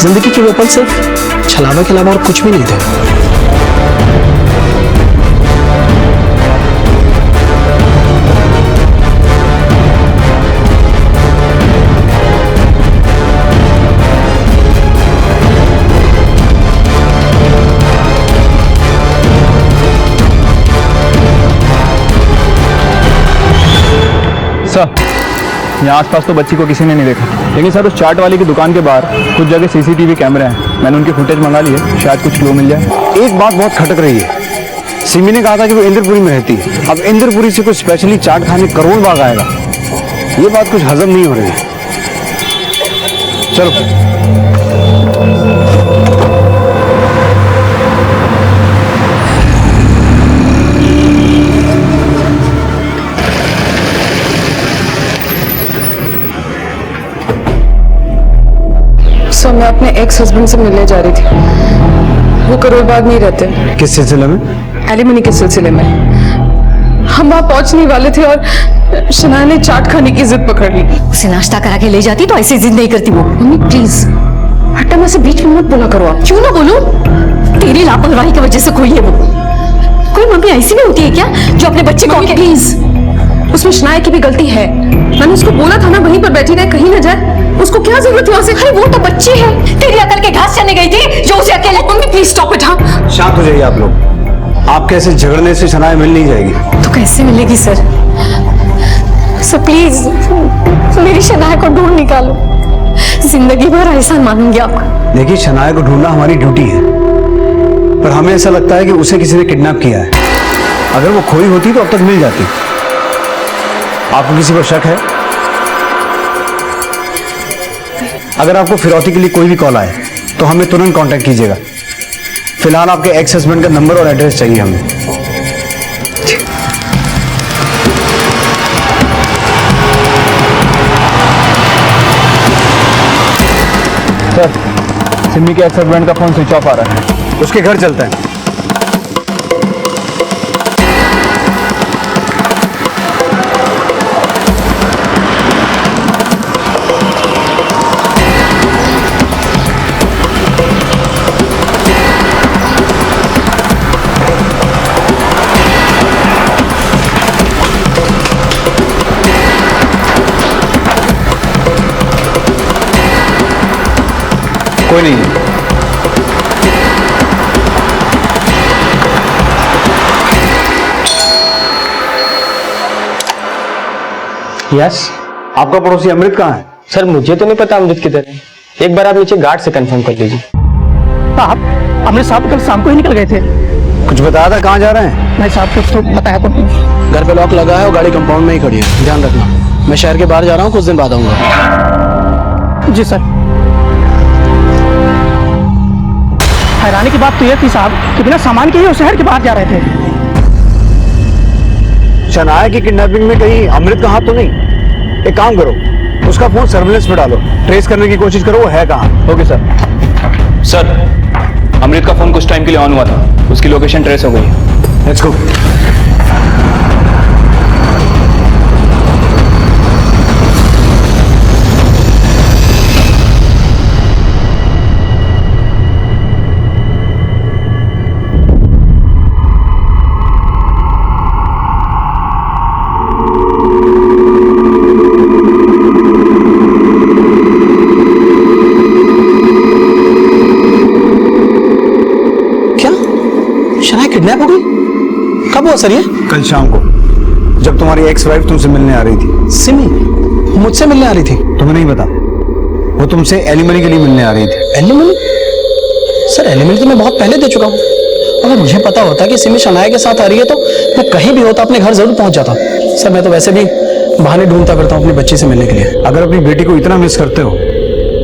जिंदगी के वो पल सिर्फ छलावा के अलावा और कुछ भी नहीं थे। सर, यहाँ आसपास तो बच्ची को किसी ने नहीं देखा, लेकिन सर उस चाट वाले की दुकान के बाहर कुछ जगह सीसीटीवी कैमरे हैं। मैंने उनकी फुटेज मंगा ली है, शायद कुछ क्लू मिल जाए। एक बात बहुत खटक रही है। सिमी ने कहा था कि वो इंद्रपुरी में रहती है। अब इंद्रपुरी से कुछ स्पेशली चाट खाने करोड़ बाग आएगा, ये बात कुछ हजम नहीं हो रही है। चलो सो मैं अपने एक्स हस्बैंड से मिलने जा रही थी। वो करोल बाग नहीं रहते। किस सिलसिले में? एलिमनी के सिलसिले में। हम वहाँ पहुँचने वाले थे और शनाया ने चाट खाने की जिद पकड़ ली। उसे नाश्ता करा के ले जाती तो ऐसी जिद नहीं करती वो। मम्मी प्लीज हट्टा में से बीच में मत बोला करो आप। क्यों ना बोलूं? तेरी लापरवाही की वजह से खोई है वो। कोई मम्मी ऐसी भी होती है क्या जो अपने बच्चे को? प्लीज, उसमें शनाया की भी गलती है। मैंने उसको बोला था ना वहीं पर बैठी रहे, कहीं ना जाए। उसको क्या जरूरत है उसे? अरे वो तो बच्ची है, तेरी अकल के घास चने गई थी जो उसे अकेले। Mummy please stop it. हाँ शांत हो जाइए आप लोग। आपके ऐसे झगड़ने से शनाया मिल नहीं जाएगी। तो कैसे मिलेगी सर? सर प्लीज मेरी शनाया को ढूंढ निकालो। जिंदगी भर एहसान मानूंगी आपका। देखिए, शनाया को ढूंढना हमारी ड्यूटी है, पर हमें ऐसा लगता है कि उसे किसी ने किडनैप किया है। अगर वो खोई होती तो अब तक मिल जाती। आपको किसी पर शक है? अगर आपको फिरौती के लिए कोई भी कॉल आए तो हमें तुरंत कांटेक्ट कीजिएगा। फिलहाल आपके एक्स हस्बैंड का नंबर और एड्रेस चाहिए हमें। सर, सिमी के एक्स हस्बैंड का फोन स्विच ऑफ आ रहा है। उसके घर चलते हैं। कोई नहीं। यस, आपका पड़ोसी अमृत कहाँ है? सर मुझे तो नहीं पता अमृत किधर है। एक बार आप नीचे गार्ड से कंफर्म कर लीजिए। साहब, अमृत साहब कल शाम को ही निकल गए थे। कुछ बताया था कहाँ जा रहे हैं? नहीं साहब, कुछ तो बताया तो नहीं। घर पे लॉक लगा है और गाड़ी कंपाउंड में ही खड़ी है, ध्यान रखना। मैं शहर के बाहर जा रहा हूँ, कुछ दिन बाद आऊंगा। जी सर। हैरानी की बात तो यह थी साहब कि बिना सामान के ही वो शहर के बाहर जा रहे थे। शनाया की किडनैपिंग में कहीं अमृत का हाथ तो नहीं? एक काम करो, उसका फोन सर्विलेंस पे डालो, ट्रेस करने की कोशिश करो वो है कहाँ। Okay sir. सर, अमृत का फोन कुछ टाइम के लिए ऑन हुआ था, उसकी लोकेशन ट्रेस हो गई। Let's go. किडनैप हो गई? कब हुआ सर ये? कल शाम को, जब तुम्हारी एक्स वाइफ तुमसे मिलने आ रही थी। सिमी मुझसे मिलने आ रही थी? तुम्हें नहीं पता? वो तुमसे एलिमनी के लिए मिलने आ रही थी। एलिमनी? सर एलिमनी तो मैं बहुत पहले दे चुका हूँ। अगर मुझे पता होता कि सिमी शनाया के साथ आ रही है तो मैं कहीं भी होता अपने घर जरूर पहुंच जाता। सर मैं तो वैसे भी बहाने ढूंढता फिरता हूँ अपनी बच्ची से मिलने के लिए। अगर अपनी बेटी को इतना मिस करते हो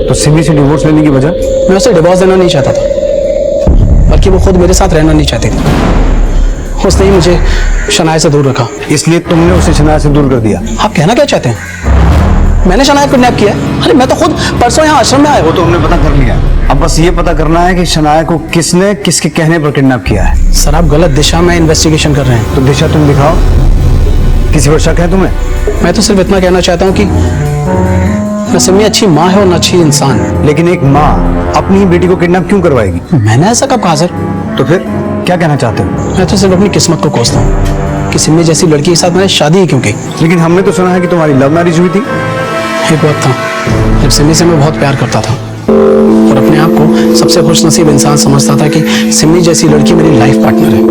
तो सिमी से डिवोर्स लेने की वजह? मैं उसे डिवोर्स देना नहीं चाहता था, बल्कि वो खुद मेरे साथ रहना नहीं चाहती थी। उसने ही मुझे शनाया से दूर रखा। इसलिए तुमने उसे शनाया से दूर कर दिया? आप कहना क्या चाहते हैं? मैंने शनाया को किडनैप किया? अरे मैं तो खुद परसों यहाँ आश्रम में आया। वो तो हमने पता कर लिया, अब बस ये पता करना है कि शनाया को किसने किसके कहने पर किडनैप किया है। सर आप गलत दिशा में इन्वेस्टिगेशन कर रहे हैं। तो दिशा तुम दिखाओ, किसी पर शक है तुम्हें? मैं तो सिर्फ इतना कहना चाहता हूँ कि न सिमी अच्छी माँ है और न अच्छी इंसान। लेकिन एक माँ अपनी ही बेटी को किडनैप क्यों करवाएगी? मैंने ऐसा कब कहा सर? तो फिर क्या कहना चाहते हो? मैं तो सिर्फ अपनी किस्मत को कोसता हूँ कि सिमी जैसी लड़की के साथ मैंने शादी ही क्यों की। लेकिन हमने तो सुना है कि तुम्हारी लव मैरिज हुई थी। एक वक्त था जब सिमी से मैं बहुत प्यार करता था और अपने आप को सबसे खुशनसीब इंसान समझता था कि सिमी जैसी लड़की मेरी लाइफ पार्टनर है।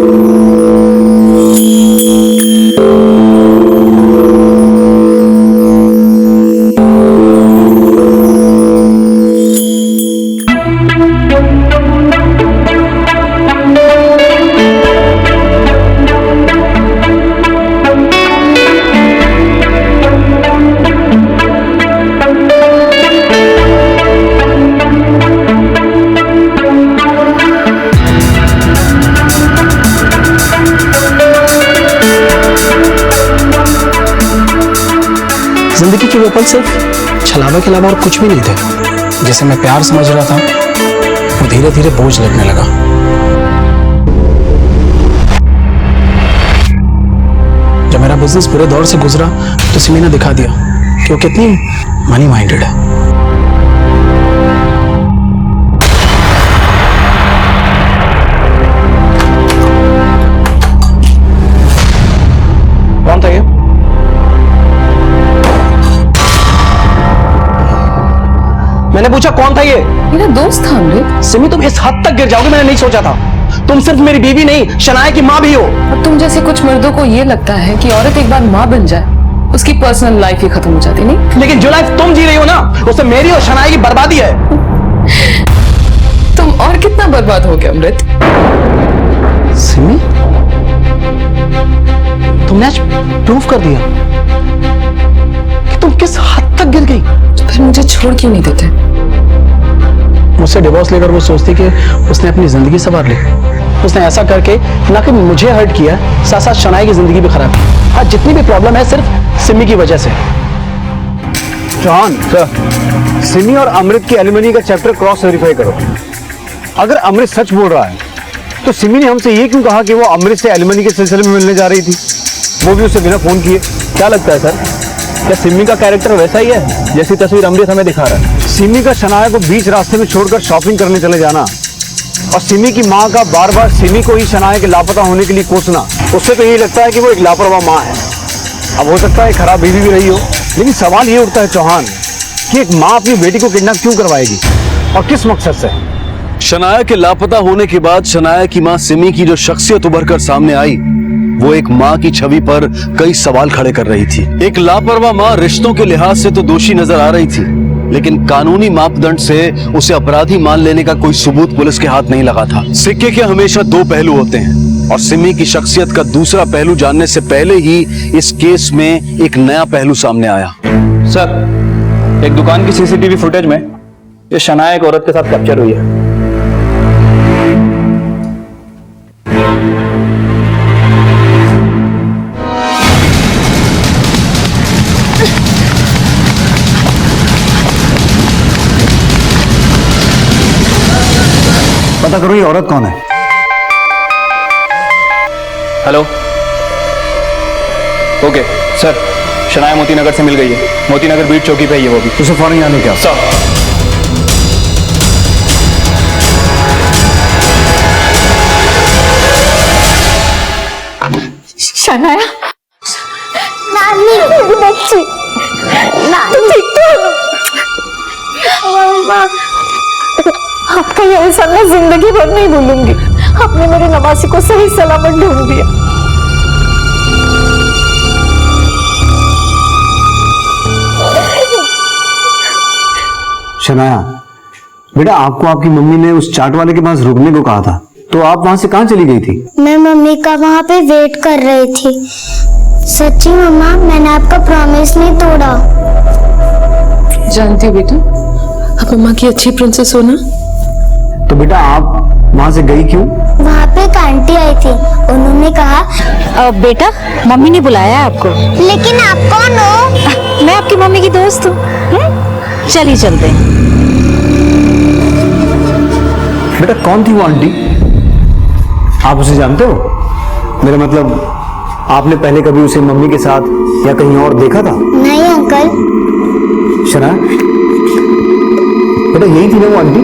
जिंदगी के वो पल सिर्फ छलावे के अलावा और कुछ भी नहीं थे। जैसे मैं प्यार समझ रहा था वो धीरे धीरे बोझ लगने लगा। जब मेरा बिजनेस पूरे दौर से गुजरा तो सिमी ने दिखा दिया कि वो कितनी मनी माइंडेड है। कौन था ये? मैंने पूछा कौन था ये? मेरा दोस्त था अमृत। सिमी तुम इस हद तक गिर जाओगे मैंने नहीं सोचा था। तुम सिर्फ मेरी बीवी नहीं शनाया की माँ भी हो। और तुम जैसे कुछ मर्दों को ये लगता है कि औरत एक बार माँ बन जाए उसकी पर्सनल लाइफ ही खत्म हो जाती, नहीं? लेकिन जो लाइफ तुम जी रही हो ना उससे मेरी और शनाया की बर्बादी है। तुम और कितना बर्बाद हो गए अमृत? सिमी तुमने आज प्रूफ कर दिया कि तुम किस हद तक गिर गई। तो फिर मुझे छोड़ क्यों नहीं देते? मुझसे डिवोर्स लेकर वो सोचती कि उसने अपनी जिंदगी संवार ली। उसने ऐसा करके ना कि मुझे हर्ट किया, साथ साथ शनाया की जिंदगी भी खराब की। आज जितनी भी प्रॉब्लम है सिर्फ सिमी की वजह से। चौहान सर, सिमी और अमृत की एलिमनी का चैप्टर क्रॉस वेरीफाई करो। अगर अमृत सच बोल रहा है तो सिमी ने हमसे ये क्यों कहा कि वो अमृत से एलिमनी के सिलसिले में मिलने जा रही थी, वो भी उसे बिना फोन किए? क्या लगता है सर, क्या सिमी का कैरेक्टर वैसा ही है जैसी तस्वीर अमृत हमें दिखा रहा है? सिमी का शनाया को बीच रास्ते में छोड़कर शॉपिंग करने चले जाना और सिमी की माँ का बार बार सिमी को ही शनाया के लापता होने के लिए कोसना, उससे तो यही लगता है कि वो एक लापरवाह माँ है। अब हो सकता है खराब बीवी भी रही हो, लेकिन सवाल ये उठता है चौहान कि एक माँ अपनी बेटी को किडनैप क्यों करवाएगी और किस मकसद से? शनाया के लापता होने के बाद शनाया की मां सिमी की जो शख्सियत उभर कर सामने आई वो एक मां की छवि पर कई सवाल खड़े कर रही थी। एक लापरवाह मां रिश्तों के लिहाज से तो दोषी नजर आ रही थी, लेकिन कानूनी मापदंड से उसे अपराधी मान लेने का कोई सबूत पुलिस के हाथ नहीं लगा था। सिक्के के हमेशा दो पहलू होते हैं और सिमी की शख्सियत का दूसरा पहलू जानने से पहले ही इस केस में एक नया पहलू सामने आया। सर, एक दुकान की सीसीटीवी फुटेज में ये शनाया एक औरत के साथ कैप्चर हुई है। पता करो ये औरत कौन है। Hello, okay sir, Shanaya Moti Nagar से मिल गई है। मोती नगर बीट चौकी पे ही है वो भी। उसे फौरन यहाँ लेके आओ। सर, शनाया, नानी की बच्ची, नानी ठीक तो मम्मा, आपका ये एहसान मैं जिंदगी भर नहीं भूलूंगी। आपने मेरे नवासी को सही सलामत ढूंढ दिया। शनाया बेटा, आपको आपकी मम्मी ने उस चाट वाले के पास रुकने को कहा था, तो आप वहां से कहां चली गई थी? मैं मम्मी का वहां पे वेट कर रही थी। सच्ची मम्मा, मैंने आपका प्रॉमिस नहीं तोड़ा। जानती हो बेटा, आप अम्मा की अच्छी प्रिंसेस हो ना। तो बेटा आप वहां से गई क्यों? वहाँ पे एक आंटी आई थी, उन्होंने कहा बेटा, मम्मी ने बुलाया है आपको। लेकिन आप कौन हो? मैं आपकी मम्मी की दोस्त हूँ। चलिए चलते हैं। बेटा कौन थी वो आंटी? आप उसे जानते हो? मेरा मतलब आपने पहले कभी उसे मम्मी के साथ या कहीं और देखा था? नहीं अंकल। शना, बेटा यही थी ना वो आंटी?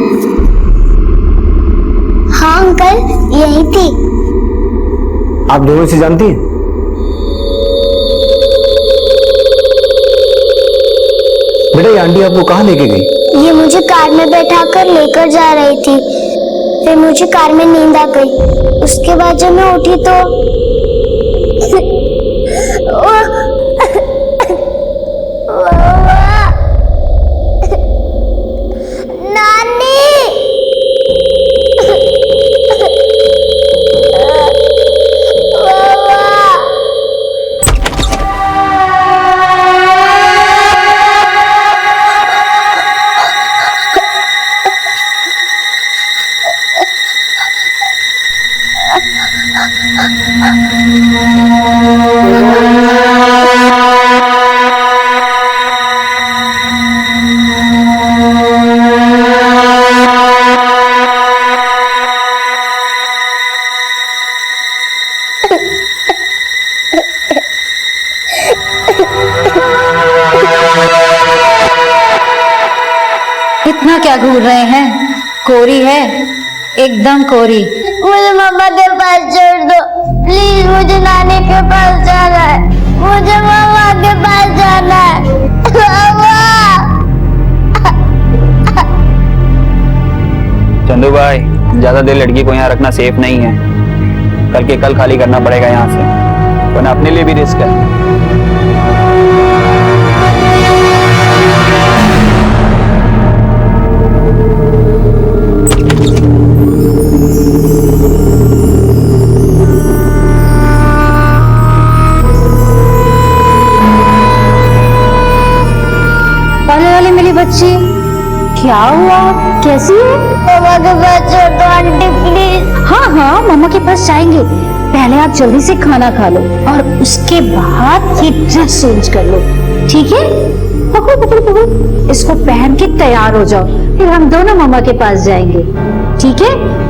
हाँ अंकल, यही थी। आप दोनों इसे जानती हैं? बेटा ये आंटी आपको कहाँ लेके गई? ये मुझे कार में बैठा कर लेकर जा रही थी। फिर मुझे कार में नींद आ गई। उसके बाद जब मैं उठी तो नानी। इतना क्या घूर रहे हैं? कोरी है, एकदम कोरी। मुझे मम्मा के पास छोड़ दो प्लीज। मुझे नानी के पास जाना है। मुझे मम्मा के पास जाना है। मम्मा। चंदू भाई, ज्यादा देर लड़की को यहाँ रखना सेफ नहीं है। कल के कल खाली करना पड़ेगा यहाँ से, वरना अपने लिए भी रिस्क है। बच्ची, क्या हुआ? कैसी है? मम्मा के पास छोड़ दो आंटी प्लीज। हाँ हाँ, मम्मा के पास जाएंगे। पहले आप जल्दी से खाना खा लो और उसके बाद ये ड्रेस चेंज कर लो, ठीक है? पकड़ो पकड़ो पकड़ो, इसको पहन के तैयार हो जाओ, फिर हम दोनों मम्मा के पास जाएंगे, ठीक है?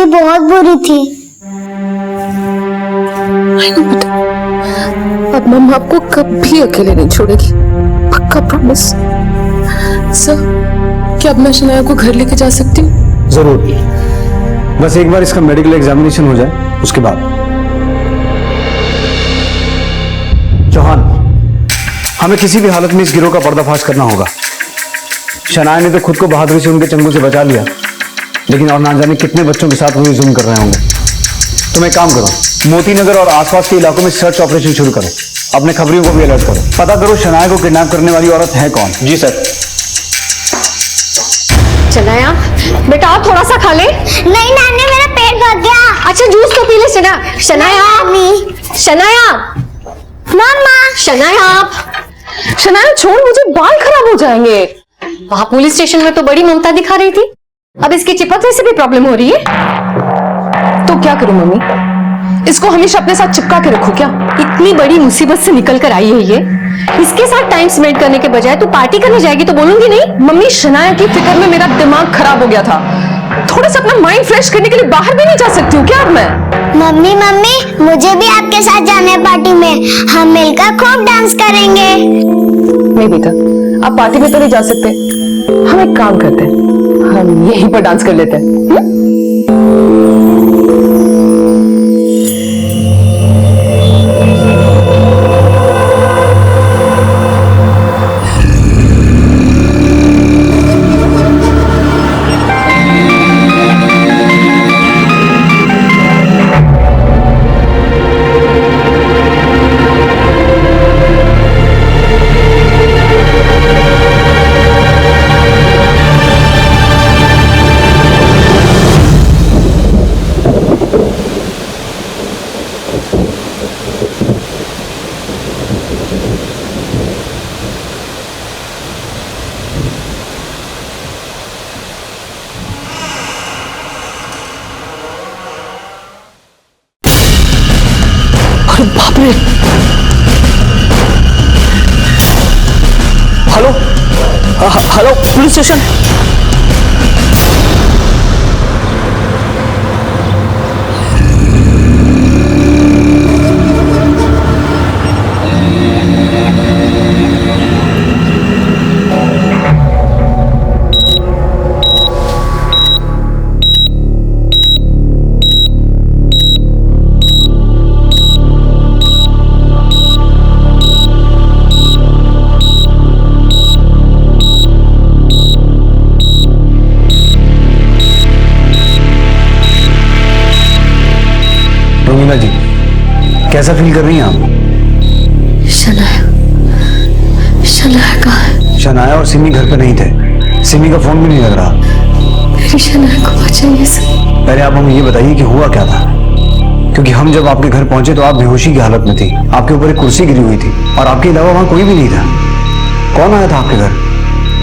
बहुत बुरी थी। अब मम्मा आपको कभी अकेले नहीं छोड़ेगी, पक्का प्रॉमिस। सर, क्या अब मैं शनाया को घर लेके जा सकती हूँ? जरूर, बस एक बार इसका मेडिकल एग्जामिनेशन हो जाए, उसके बाद। चौहान, हमें किसी भी हालत में इस गिरोह का पर्दाफाश करना होगा। शनाया ने तो खुद को बहादुरी से उनके चंगुल से बचा लिया, लेकिन और ना जाने कितने बच्चों के साथ वो जुल्म कर रहे होंगे। तुम एक काम करो, मोती नगर और आसपास के इलाकों में सर्च ऑपरेशन शुरू करो। अपने खबरियों को भी अलर्ट करो। पता करो शनाया को किडनैप करने वाली औरत है कौन। जी सर। शनाया, बेटा और थोड़ा सा खा ले। नहीं नानी, मेरा पेट भर गया। अच्छा जूस तो पी ले। शनाया, शनाया, मम्मा। शनाया, शनाया छोड़, मुझे बाल खराब हो जाएंगे। वहां पुलिस स्टेशन में तो बड़ी ममता दिखा रही थी, अब इसके चिपकने से भी प्रॉब्लम हो रही है। तो क्या करूं मम्मी, इसको हमेशा अपने साथ चिपका के रखूं क्या? इतनी बड़ी मुसीबत से निकल कर आई है ये, इसके साथ टाइम स्पेंड करने के बजाय तू पार्टी करने जाएगी तो बोलूंगी नहीं। मम्मी, शनाया की फिक्र में मेरा दिमाग खराब हो गया था। थोड़ा सा अपना माइंड फ्रेश करने के लिए बाहर भी नहीं जा सकती हूँ क्या अब मैं? मम्मी मम्मी, मुझे भी आपके साथ जाना है पार्टी में। हम मिलकर खूब डांस करेंगे। नहीं बेटा, आप पार्टी में तो नहीं जा सकते। हम एक काम करते हैं, हम यहीं पर डांस कर लेते हैं। बाप रे, hello hello police station. Romila ji, कैसा फील कर रही हैं आप? शनाया, शनाया कहाँ है? शनाया और सिमी घर पे नहीं थे। सिमी का फोन भी नहीं लग रहा। मेरी शनाया को बचाइए सर। पहले आप हमें ये बताइए कि हुआ क्या था, क्योंकि हम जब आपके घर पहुंचे तो आप बेहोशी की हालत में थी। आपके ऊपर एक कुर्सी गिरी हुई थी और आपके अलावा वहां कोई भी नहीं था। कौन आया था आपके घर?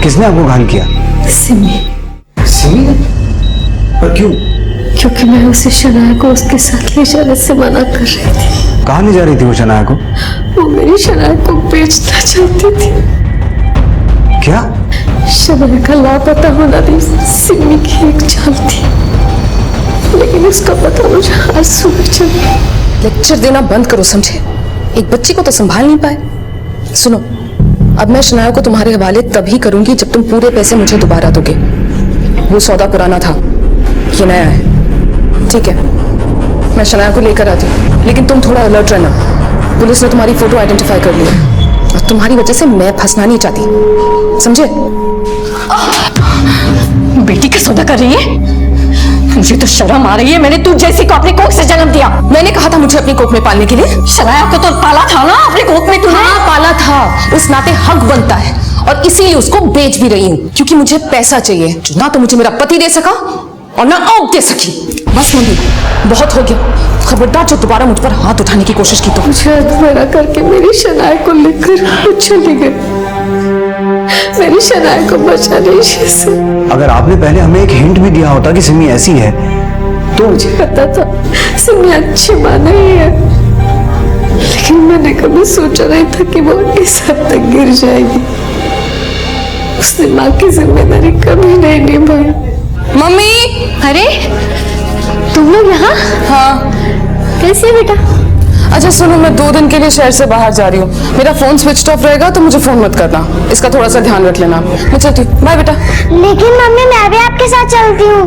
किसने आपको घायल किया? सिमी। सिमी? पर क्यों? क्योंकि मैं उसे शनाया को उसके साथ ले जाने से मना कर रही थी। कहाँ ले जा रही थी वो शनाया को? वो मेरी शनाया को बेचना चाहती थी। क्या? शनाया का लापता होना भी सिमी की एक चाल थी, लेकिन इसका पता मुझे आज सुबह चला। लेक्चर देना बंद करो, समझे? एक बच्ची को तो संभाल नहीं पाए। सुनो, अब मैं शनाया को तुम्हारे हवाले तभी करूंगी जब तुम पूरे पैसे मुझे दोबारा दोगे। वो सौदा पुराना था, ये नया है, ठीक है? मैं शनाया को लेकर आती हूँ, लेकिन तुम थोड़ा अलर्ट रहना। पुलिस ने तुम्हारी फोटो आइडेंटिफाई कर ली है और तुम्हारी वजह से मैं फंसना नहीं चाहती, समझे? बेटी का सौदा कर रही है? मुझे तो शर्म आ रही है। मैंने तू जैसी को अपनी कोख से जन्म दिया। मैंने कहा था मुझे अपनी कोख में पालने के लिए। शनाया को तो पाला था ना अपनी कोख में तूने। हाँ, पाला था, उस नाते हक बनता है और इसीलिए उसको बेच भी रही हूँ, क्योंकि मुझे पैसा चाहिए जो ना तो मुझे मेरा पति दे सका और ना औक दे सकी। बस मम्मी, बहुत हो गया। खबरदार जो दोबारा मुझ पर हाथ उठाने की कोशिश की तो। मुझे अधमरा करके मेरी शनाया को लेकर वो चली गई। मेरी शनाया को बचा नहीं से। अगर आपने पहले हमें एक हिंट भी दिया होता कि सिमी ऐसी है तो। मुझे पता था सिमी अच्छी माँ नहीं है, लेकिन मैंने कभी सोचा नहीं था कि वो इस हद तक गिर जाएगी। उसने माँ की जिम्मेदारी कभी नहीं निभाई। मम्मी! अरे तुम लोग यहाँ? हाँ। कैसे है बेटा? अच्छा सुनो, मैं 2 दिन के लिए शहर से बाहर जा रही हूँ। मेरा फोन स्विच ऑफ रहेगा तो मुझे फोन मत करना, इसका थोड़ा सा ध्यान रख लेना। मैं चलती हूँ, बाय बेटा। लेकिन मम्मी मैं भी आपके साथ चलती हूँ।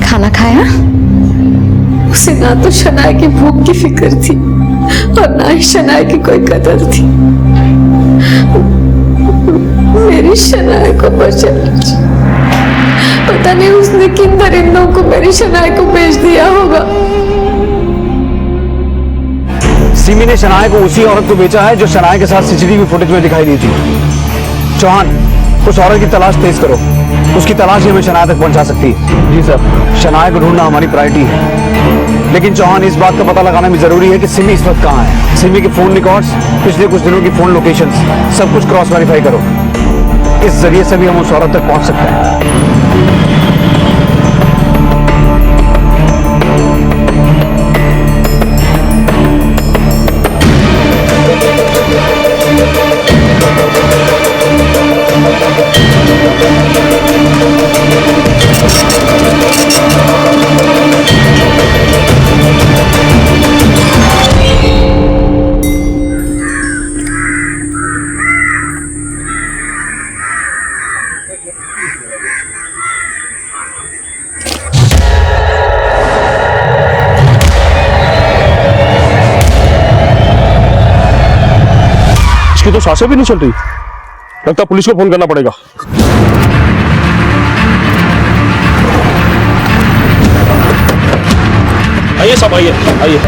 खाना खाया? उसे ना तो शनाया की भूख की फिक्र थी और ना ही शनाया की कोई कदर थी। मेरी शनाया को बचा लीजिए। पता नहीं उसने किन दरिंदों को मेरी शनाया को बेच दिया होगा। सिमी ने शनाया को उसी औरत को बेचा है जो शनाया के साथ सीसीटीवी फुटेज में दिखाई दी थी। चौहान, उस औरत की तलाश तेज करो। उसकी तलाश ही हमें शनाया तक पहुंचा सकती है। जी सर। शनाया को ढूंढना हमारी प्रायोरिटी है, लेकिन चौहान इस बात का पता लगाना भी जरूरी है कि सिमी इस वक्त कहाँ है। सिमी के फोन रिकॉर्ड्स, पिछले कुछ दिनों की फोन लोकेशंस, सब कुछ क्रॉस वेरीफाई करो। इस जरिए से भी हम उस औरत तक पहुंच सकते हैं। इसकी तो सांसें भी नहीं चल रही। लगता पुलिस को फोन करना पड़ेगा। आइए साहब, आइए आइए।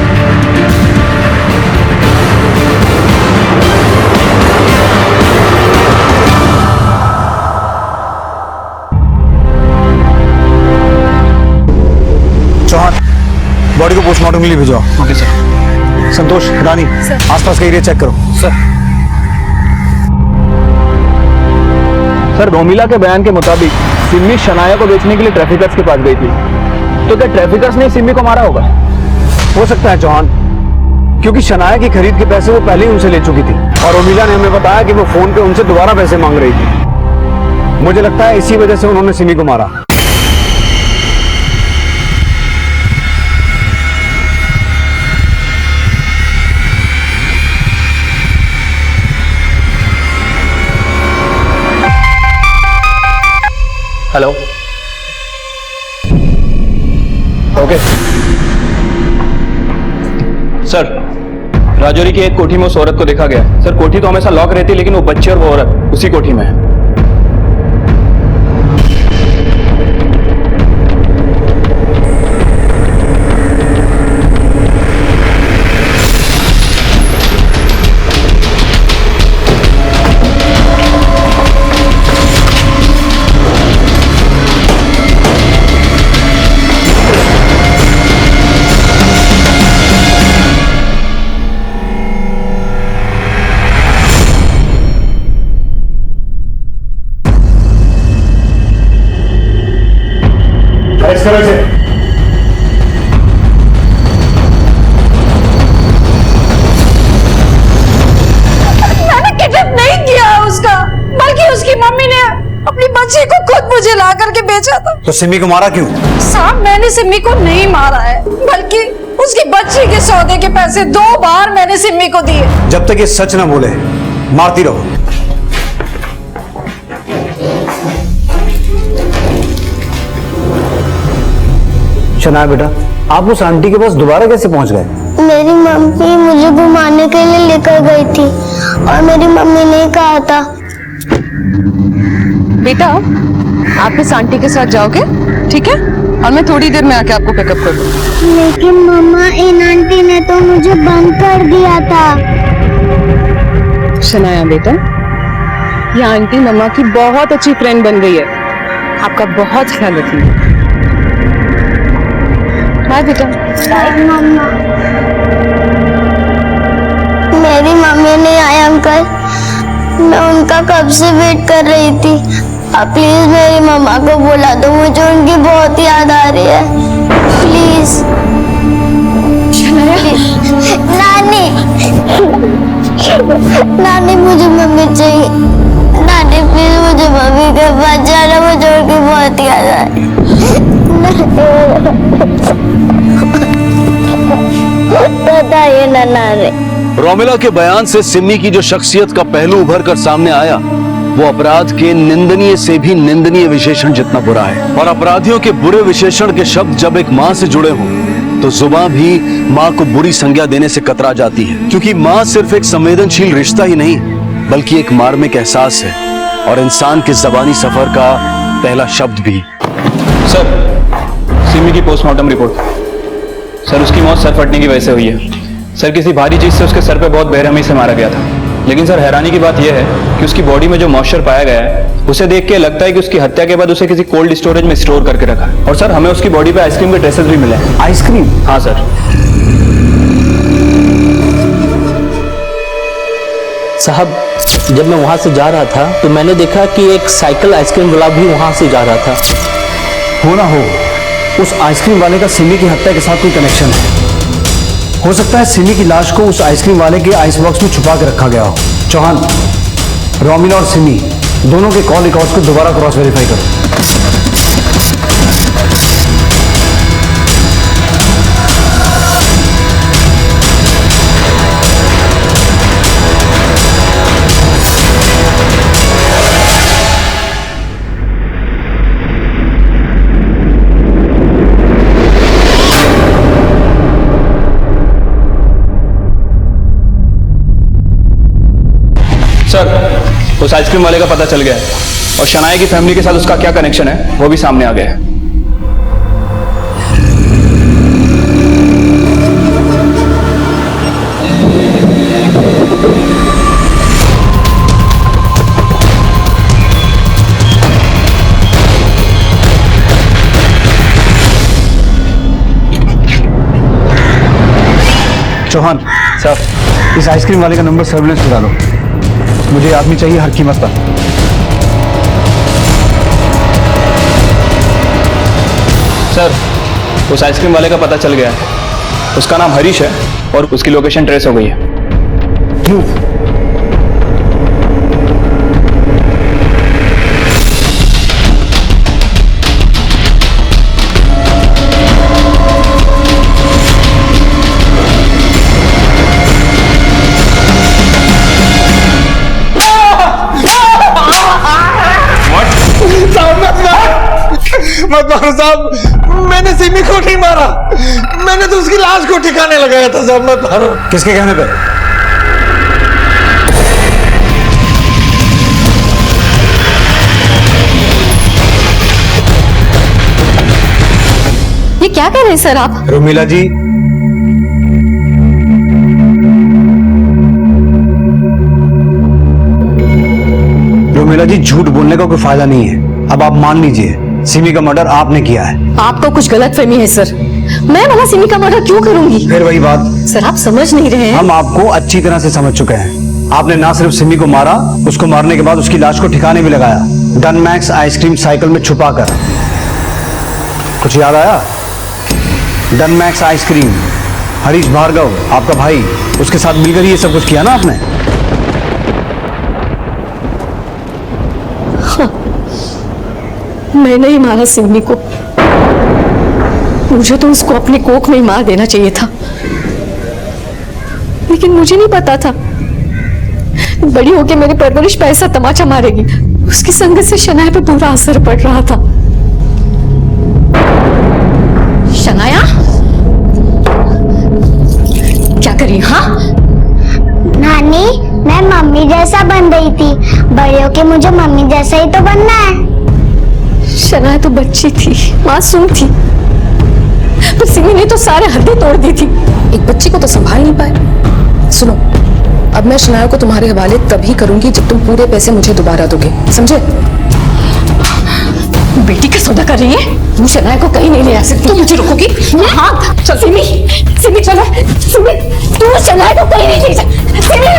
चौहान, बॉडी को पोस्टमार्टम के लिए भेजो। Okay sir. संतोष, रानी, आसपास का एरिया चेक करो। सर, रोमिला के बयान के मुताबिक सिमी शनाया को बेचने के लिए ट्रैफिकर्स के पास गई थी, तो क्या ट्रैफिकर्स ने सिमी को मारा होगा? हो सकता है चौहान, क्योंकि शनाया की खरीद के पैसे वो पहले ही उनसे ले चुकी थी और रोमिला ने हमें बताया कि वो फोन पे उनसे दोबारा पैसे मांग रही थी। मुझे लगता है इसी वजह से उन्होंने सिमी को मारा। हेलो, ओके सर, राजौरी की एक कोठी में उस औरत को देखा गया। सर, कोठी तो हमेशा लॉक रहती है, लेकिन वो बच्चे और वो औरत उसी कोठी में है। इस तरह से मैंने किडनैप नहीं किया उसका, बल्कि उसकी मम्मी ने अपनी बच्ची को खुद मुझे ला करके बेचा था। तो सिमी को मारा क्यों? साहब, मैंने सिमी को नहीं मारा है, बल्कि उसकी बच्ची के सौदे के पैसे 2 बार मैंने सिमी को दिए। जब तक ये सच ना बोले मारती रहो। शनाया बेटा, आप उस आंटी के पास दोबारा कैसे पहुंच गए? मेरी मम्मी मुझे घुमाने के लिए लेकर गई थी और मेरी मम्मी ने कहा था। बेटा, आप इस आंटी के साथ जाओगे, ठीक है? और मैं थोड़ी देर में आके आपको पिकअप कर दूँ। लेकिन मम्मा, इन आंटी ने तो मुझे बंद कर दिया था। शनाया बेटा, ये आंटी मम्मा की बहुत अच्छी फ्रेंड बन गई है, आपका बहुत ख्याल रखिए। बाय बेटा। बाय मम्मा। मेरी मम्मी नहीं आई अंकल, मैं उनका कब से वेट कर रही थी। आप प्लीज मेरी मम्मा को बुला दो, मुझे उनकी बहुत याद आ रही है। प्लीज। नानी, नानी मुझे मम्मी चाहिए। नानी प्लीज मुझे मम्मी के पास जाना, मुझे उनकी बहुत याद आ रही है। बताइए ना नानी। रोमिला के बयान से सिमी की जो शख्सियत का पहलू उभर कर सामने आया, वो अपराध के निंदनीय से भी निंदनीय विशेषण जितना बुरा है। और अपराधियों के बुरे विशेषण के शब्द जब एक माँ से जुड़े हों, तो जुबान भी माँ को बुरी संज्ञा देने से कतरा जाती है, क्योंकि माँ सिर्फ एक संवेदनशील रिश्ता ही नहीं, बल्कि एक मार्मिक एहसास है और इंसान के ज़बानी सफर का पहला शब्द भी। सर, सिमी की पोस्टमार्टम रिपोर्ट। सर, उसकी मौत सर फटने की वजह से हुई है। सर, किसी भारी चीज से उसके सर पे बहुत बेरहमी से मारा गया था। लेकिन सर, हैरानी की बात यह है कि उसकी बॉडी में जो मॉइस्चर पाया गया है, उसे देख के लगता है कि उसकी हत्या के बाद उसे किसी कोल्ड स्टोरेज में स्टोर करके रखा है। और सर, हमें उसकी बॉडी पे आइसक्रीम के ट्रेसेस भी मिले हैं। आइसक्रीम? हाँ सर। साहब, जब मैं वहां से जा रहा था तो मैंने देखा कि एक साइकिल आइसक्रीम वाला भी वहां से जा रहा था। हो ना हो, उस आइसक्रीम वाले का सिमी की हत्या के साथ कोई कनेक्शन है। हो सकता है सिमी की लाश को उस आइसक्रीम वाले के आइस बॉक्स में छुपा के रखा गया हो। चौहान, रोमिला और सिमी दोनों के कॉल रिकॉर्ड्स को दोबारा क्रॉस वेरीफाई करो। आइसक्रीम वाले का पता चल गया है और शनाया की फैमिली के साथ उसका क्या कनेक्शन है वो भी सामने आ गया है। चौहान सर इस आइसक्रीम वाले का नंबर सर्विलेंस पे डालो, मुझे आदमी चाहिए हर कीमत पर। सर उस आइसक्रीम वाले का पता चल गया है, उसका नाम हरीश है और उसकी लोकेशन ट्रेस हो गई है। मूव। मत मारो साहब, मैंने सिमी को नहीं मारा, मैंने तो उसकी लाश को ठिकाने लगाया था साहब, मत मारो। किसके कहने पे? ये क्या कर रहे हैं सर आप? रोमिला जी, रोमिला जी झूठ बोलने का कोई फायदा नहीं है। अब आप मान लीजिए सिमी का मर्डर आपने किया है। आपको कुछ गलत फहमी है सर, मैं भला सिमी का मर्डर क्यों करूंगी? फिर वही बात, सर आप समझ नहीं रहे हैं। हम आपको अच्छी तरह से समझ चुके हैं। आपने ना सिर्फ सिमी को मारा, उसको मारने के बाद उसकी लाश को ठिकाने भी लगाया, डनमैक्स आइसक्रीम साइकिल में छुपाकर। कुछ याद आया? डनमैक्स आइसक्रीम, हरीश भार्गव आपका भाई, उसके साथ मिलकर ये सब कुछ किया ना आपने? मैंने ही मारा सिमी को, मुझे तो उसको अपनी कोख में ही मार देना चाहिए था, लेकिन मुझे नहीं पता था बड़ी होके मेरी परवरिश पे ऐसा तमाचा मारेगी। उसकी संगत से शनाया पे बुरा असर पड़ रहा था। शनाया क्या करी? हाँ नानी, मैं मम्मी जैसा बन रही थी, बड़े होके मुझे मम्मी जैसा ही तो बनना है। शनाया तो बच्ची थी, मासूम थी, पर सिमी ने तो सारे हदें तोड़ दी थी। एक बच्ची को तो संभाल नहीं पाए। सुनो, अब मैं शनाया को तुम्हारे हवाले तभी करूंगी जब तुम पूरे पैसे मुझे दोबारा दोगे, समझे? बेटी का सौदा कर रही है? तुम शनाया को कहीं नहीं ले आ सकती। तुम मुझे रोकोगी? हाँ चल सिमी, सिमी चलो, सिमी तू शनाया को कहीं नहीं ले जा। सिमी,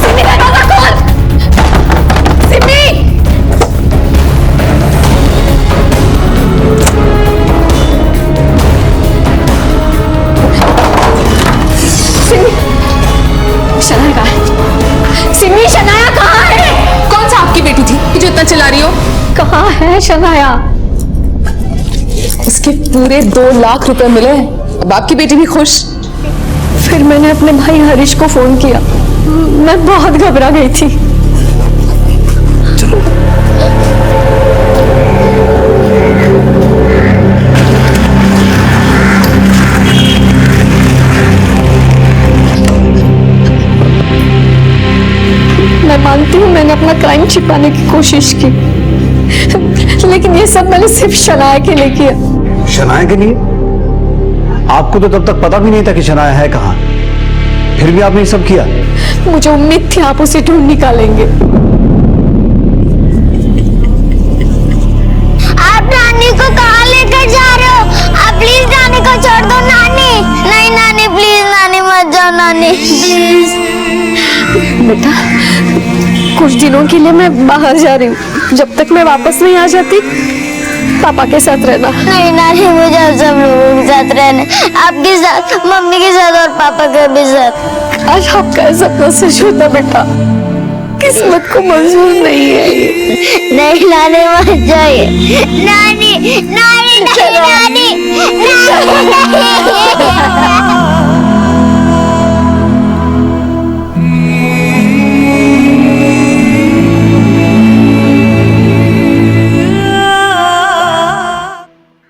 सिमी दरवाजा खोल, सिमी। शनाया कहाँ है? सिमी शनाया कहाँ है? कौन सा आपकी बेटी थी जो इतना चिल्ला रही हो? कहाँ है शनाया? उसके पूरे 2 लाख रुपए मिले, अब आपकी बेटी भी खुश। फिर मैंने अपने भाई हरीश को फोन किया, मैं बहुत घबरा गई थी। मैं मानती हूँ मैंने अपना क्राइम छिपाने की कोशिश की, लेकिन ये सब मैंने सिर्फ शनाया के लिए किया। शनाया के लिए? आपको तो तब तक पता भी नहीं था कि शनाया है कहाँ, फिर भी आपने ये सब किया? मुझे उम्मीद थी आप उसे ढूंढ निकालेंगे। आप नानी को कहाँ लेकर जा रहे हो? आप प्लीज नानी को छोड़ दो। नानी, नहीं नानी, प्लीज नानी मत जाओ नानी, प्लीज। बेटा कुछ दिनों के लिए मैं बाहर जा रही हूँ, जब तक मैं वापस नहीं आ जाती पापा के साथ रहना। नहीं नानी, मुझे आप सब लोगों के साथ रहना, आपके साथ, मम्मी के साथ और पापा के भी साथ। आज आपका सपना सच होता बेटा, किस्मत को मंजूर नहीं है ये। नहीं नानी मत जाइए, नानी नानी नहीं नानी, नानी।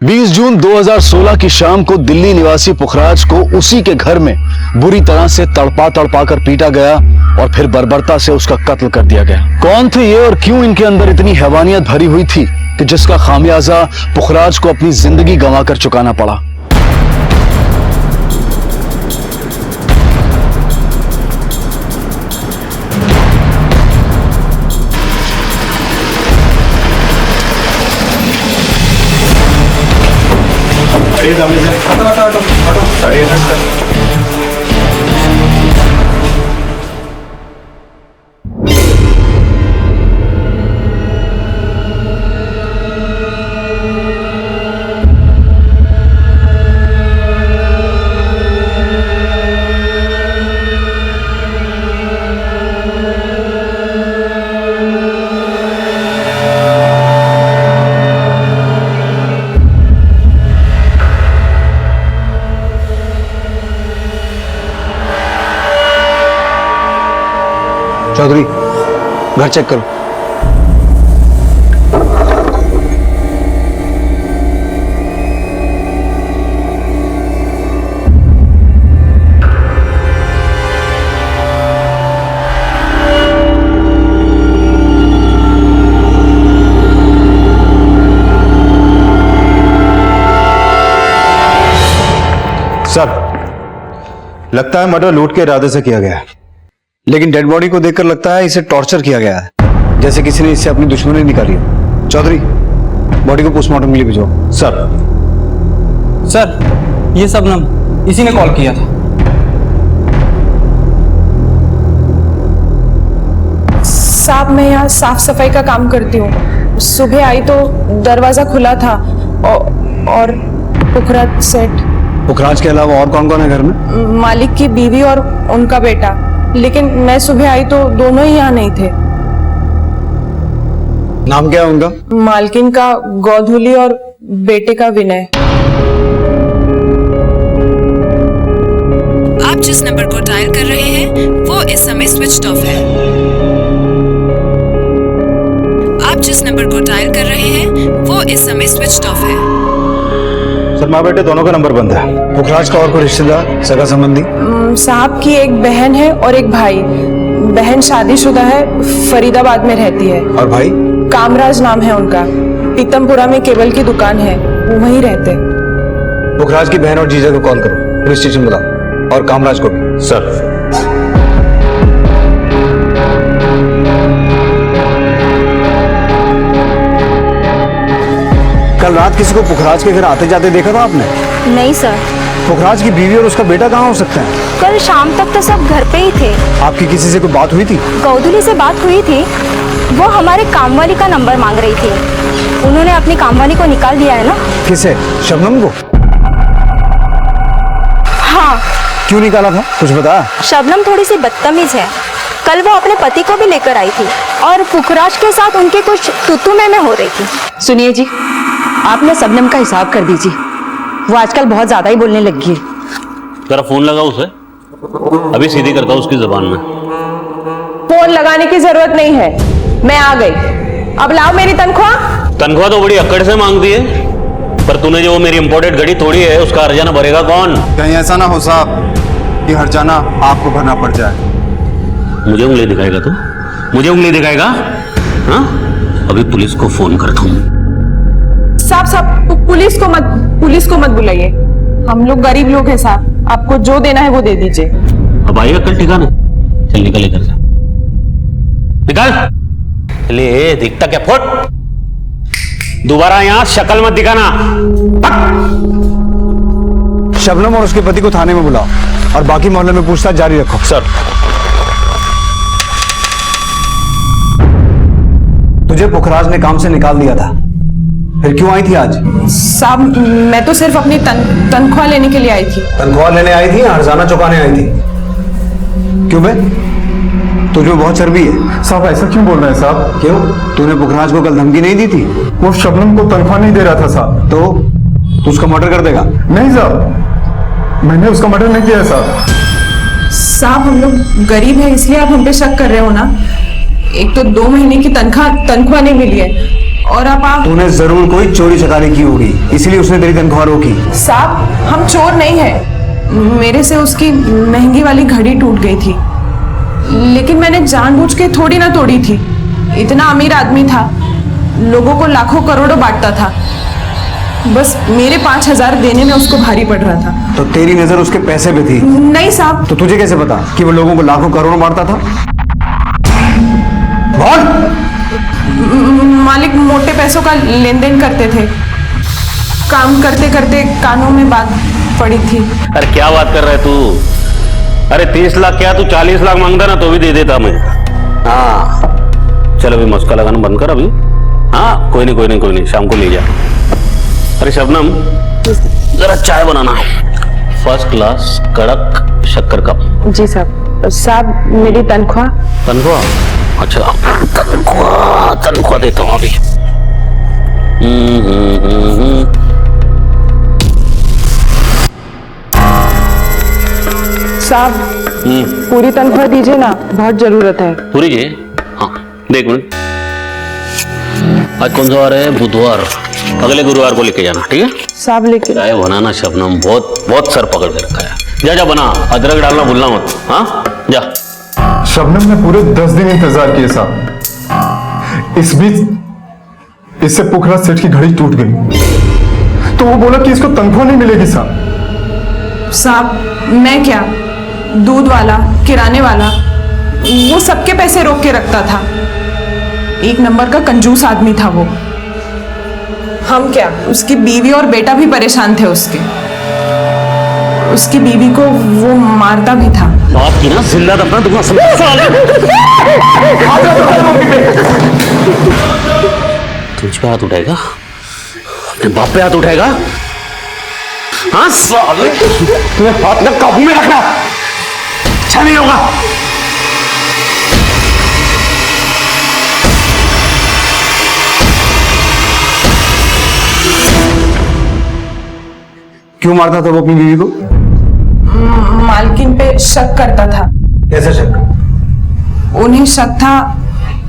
20 जून 2016 की शाम को दिल्ली निवासी पुखराज को उसी के घर में बुरी तरह से तड़पा कर पीटा गया और फिर बर्बरता से उसका कत्ल कर दिया गया। कौन थे ये और क्यों इनके अंदर इतनी हैवानियत भरी हुई थी कि जिसका खामियाजा पुखराज को अपनी जिंदगी गंवाकर चुकाना पड़ा। चौधरी, घर चेक करो। सर, लगता है मर्डर लूट के इरादे से किया गया है, लेकिन डेड बॉडी को देखकर लगता है इसे टॉर्चर किया गया है, जैसे किसी ने इससे अपनी दुश्मनी निकाली हो। चौधरी, बॉडी को पोस्टमार्टम के लिए भिजवाओ। सर, ये शबनम इसी ने कॉल किया था। साहब, मैं यहाँ साफ सफाई का काम करती हूँ। सुबह आई तो दरवाजा खुला था और पुखराज सेठ। पुखराज के अलावा और कौन कौन है घर में? मालिक की बीवी और उनका बेटा, लेकिन मैं सुबह आई तो दोनों ही यहाँ नहीं थे। नाम क्या है उनका? मालकिन का गौधुली और बेटे का विनय। आप जिस नंबर को डायल कर रहे हैं वो इस समय स्विच ऑफ है। आप जिस नंबर को डायल कर रहे हैं वो इस समय स्विच ऑफ है। सर, माँ बेटे दोनों का नंबर बंद है। पुखराज का और कोई रिश्तेदार, सगा संबंधी? साहब की एक बहन है और एक भाई। बहन शादीशुदा है, फरीदाबाद में रहती है। और भाई? कामराज नाम है उनका। पीतमपुरा में केबल की दुकान है, वो वहीं रहते। पुखराज की बहन और जीजा को कॉल करो, पुलिस स्टेशन बुलाओ, और कामराज को भी। सर, कल रात किसी को पुखराज के घर आते जाते देखा था आपने? नहीं सर। पुखराज की बीवी और उसका बेटा कहाँ हो सकते हैं? कल शाम तक तो सब घर पे ही थे। आपकी किसी से कोई बात हुई थी? गौधुली से बात हुई थी, वो हमारे कामवाली का नंबर मांग रही थी। उन्होंने अपनी कामवाली को निकाल दिया है ना। किसे? शबनम को? हाँ। क्यों निकाला था, कुछ बता? शबनम थोड़ी सी बदतमीज है। कल वो अपने पति को भी लेकर आई थी और पुखराज के साथ उनके कुछ तू में हो रही थी। सुनिए जी, आपने शबनम का हिसाब कर दीजिए, वो आजकल बहुत ज्यादा ही बोलने लगी है। जरा फोन लगाओ उसे, अभी सीधी करता हूँ उसकी जुबान में। फोन लगाने की जरूरत नहीं है, मैं आ गई। अब लाओ मेरी तनख्वाह। तनख्वाह तो बड़ी अक्कड़ से मांगती है, पर तूने जो मेरी इंपोर्टेड घड़ी तोड़ी है उसका हर्जाना भरेगा कौन? कहीं ऐसा ना हो साहब कि हर्जाना आपको भरना पड़ जाए। मुझे उंगली दिखाएगा तू? मुझे उंगली दिखाएगा? हाँ, अभी पुलिस को फोन करता हूँ। साहब, पुलिस को मत बुलाइए। हम लोग गरीब लोग हैं साहब, आपको जो देना है वो दे दीजिए। अब आइए कल ठिकाना। चल निकल इधर से, निकल। ले दिखता क्या? फुट, दोबारा यहाँ शक्ल मत दिखाना। शबनम और उसके पति को थाने में बुलाओ और बाकी मोहल्ले में पूछताछ जारी रखो। सर, तुझे पुखराज ने काम से निकाल दिया था, फिर क्यों आई थी आज? साहब, मैं तो सिर्फ अपनी तनख्वाह लेने के लिए आई थी। तनख्वाह लेने आई थी या हर्जाना चुकाने आई थी? क्यों बे, तुझमें बहुत चर्बी है। साहब ऐसा क्यों बोल रहे हैं साहब? क्यों, तूने पुखराज को कल धमकी नहीं दी थी? वो शबनम को तनख्वाह नहीं दे रहा था साहब। तो तू उसका मर्डर कर देगा? नहीं साहब, मैंने उसका मर्डर नहीं किया साहब। साहब, हम लोग गरीब हैं इसलिए आप हम पे शक कर रहे हो ना। एक तो 2 महीने की तनख्वाह नहीं मिली है और अब आप तूने जरूर कोई चोरी चकारी की होगी, इसलिए उसने तेरी तनख्वाह रोकी। साहब हम चोर नहीं है, मेरे से उसकी महंगी वाली घड़ी टूट गई थी, लेकिन मैंने जानबूझ के थोड़ी ना तोड़ी थी। इतना अमीर आदमी था, लोगों को लाखों करोड़ों बांटता था, बस मेरे 5,000 देने में उसको भारी पड़ रहा था। तो तेरी नजर उसके पैसे पे थी? नहीं साहब। तो तुझे कैसे पता कि वो लोगों को लाखों करोड़ों बांटता था? मालिक मोटे पैसों का लेन देन करते थे, काम करते करते कानों में बात पड़ी थी। अरे क्या बात कर रहे तू? अरे 30 लाख क्या, तू 40 लाख मांगता ना तो भी दे देता मैं। हाँ चल अभी मस्का लगाना बंद कर अभी। हाँ कोई नहीं शाम को ले जा। अरे शबनम जरा चाय बनाना, फर्स्ट क्लास कड़क शक्कर कप। जी साहब। साहब मेरी तनख्वाह। अच्छा तनख्वाह देता हूँ अभी। साहब पूरी तनख्वाह दीजिए ना, बहुत जरूरत है। पूरी जी? हाँ देख मिनट, आज कौन सा वार है? बुधवार, अगले गुरुवार को लेके जाना, ठीक है? साहब लेके चाय बनाना शबनम, बहुत सर पकड़ के रखा है। जा बना, अदरक डालना भूलना मत। हाँ जा। शबनम ने पूरे 10 दिन इंतजार किए साहब। इस बीच इससे पुखराज सेठ की घड़ी टूट गई, तो वो बोला कि इसको तनख्वाह नहीं मिलेगी साहब। साहब मैं क्या, दूध वाला, किराने वाला, वो सबके पैसे रोक के रखता था। एक नंबर का कंजूस आदमी था वो। हम क्या, उसकी बीवी और बेटा भी परेशान थे उसकी बीवी को वो मारता भी था। बात की ना जिंदा दफना तुम तुझ पे हाथ उठाएगा, अपने बाप पे हाथ उठाएगा? हाँ साले, तुम्हें हाथ ना काबू में रखना, अच्छा नहीं होगा। क्यों मारता था वो अपनी बीवी को? मालकिन पे शक करता था। कैसे शक? उन्हें शक था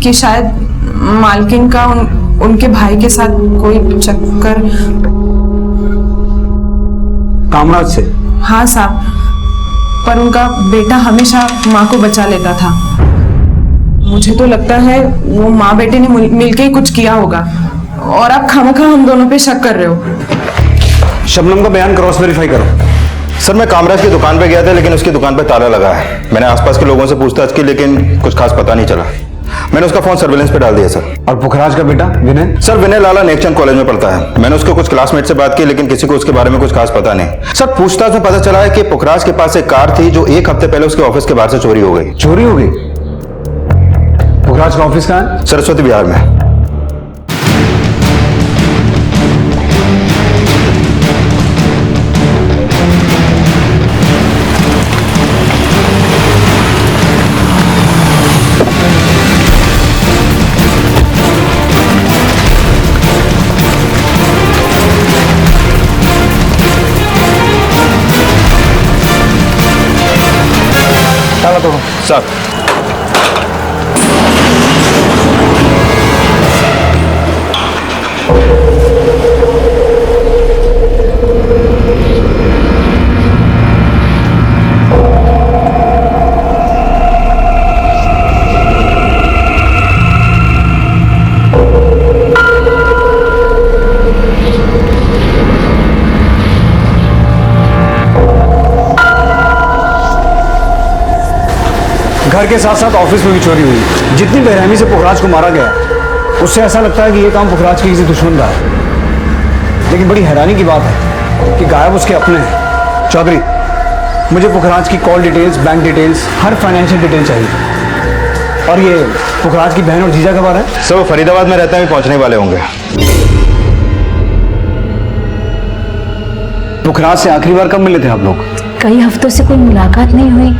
कि शायद मालकिन का उनके भाई के साथ कोई चक्कर। कामराज से? हाँ साहब, पर उनका बेटा हमेशा माँ को बचा लेता था। मुझे तो लगता है वो माँ बेटे ने मिलके ही कुछ किया होगा, और आप खामखा हम दोनों पे शक कर रहे हो। शबनम का बयान क्रॉस वेरीफाई करो। सर मैं कामराज की दुकान पे गया था, लेकिन उसकी दुकान पे ताला लगा है। मैंने आसपास के लोगों से पूछताछ की, लेकिन कुछ खास पता नहीं चला। मैंने उसका फोन सर्विलेंस पे डाल दिया सर। और पुखराज का बेटा विनय? सर विनय लाला नेकचंद कॉलेज में पढ़ता है। मैंने उसके कुछ क्लासमेट से बात की, लेकिन किसी को उसके बारे में कुछ खास पता नहीं। सर पूछताछ में पता चला है कि पुखराज के पास एक कार थी जो 1 हफ्ते पहले उसके ऑफिस के बाहर से चोरी हो गई। चोरी हो गई? पुखराज का ऑफिस कहाँ है? सरस्वती विहार में। सर घर के साथ साथ ऑफिस में भी चोरी हुई। जितनी बेरहमी से पुखराज को मारा गया, उससे ऐसा लगता है कि ये काम पुखराज के किसी दुश्मन का है। लेकिन बड़ी हैरानी की बात है कि गायब उसके अपने हैं। चौधरी, मुझे पुखराज की कॉल डिटेल्स, बैंक डिटेल्स, हर फाइनेंशियल डिटेल चाहिए। और ये पुखराज की बहन और जीजा कब आ रहा है? सर वो फरीदाबाद में रहते हैं, पहुंचने वाले होंगे। पुखराज से आखिरी बार कब मिले थे आप लोग? कई हफ्तों से कोई मुलाकात नहीं हुई,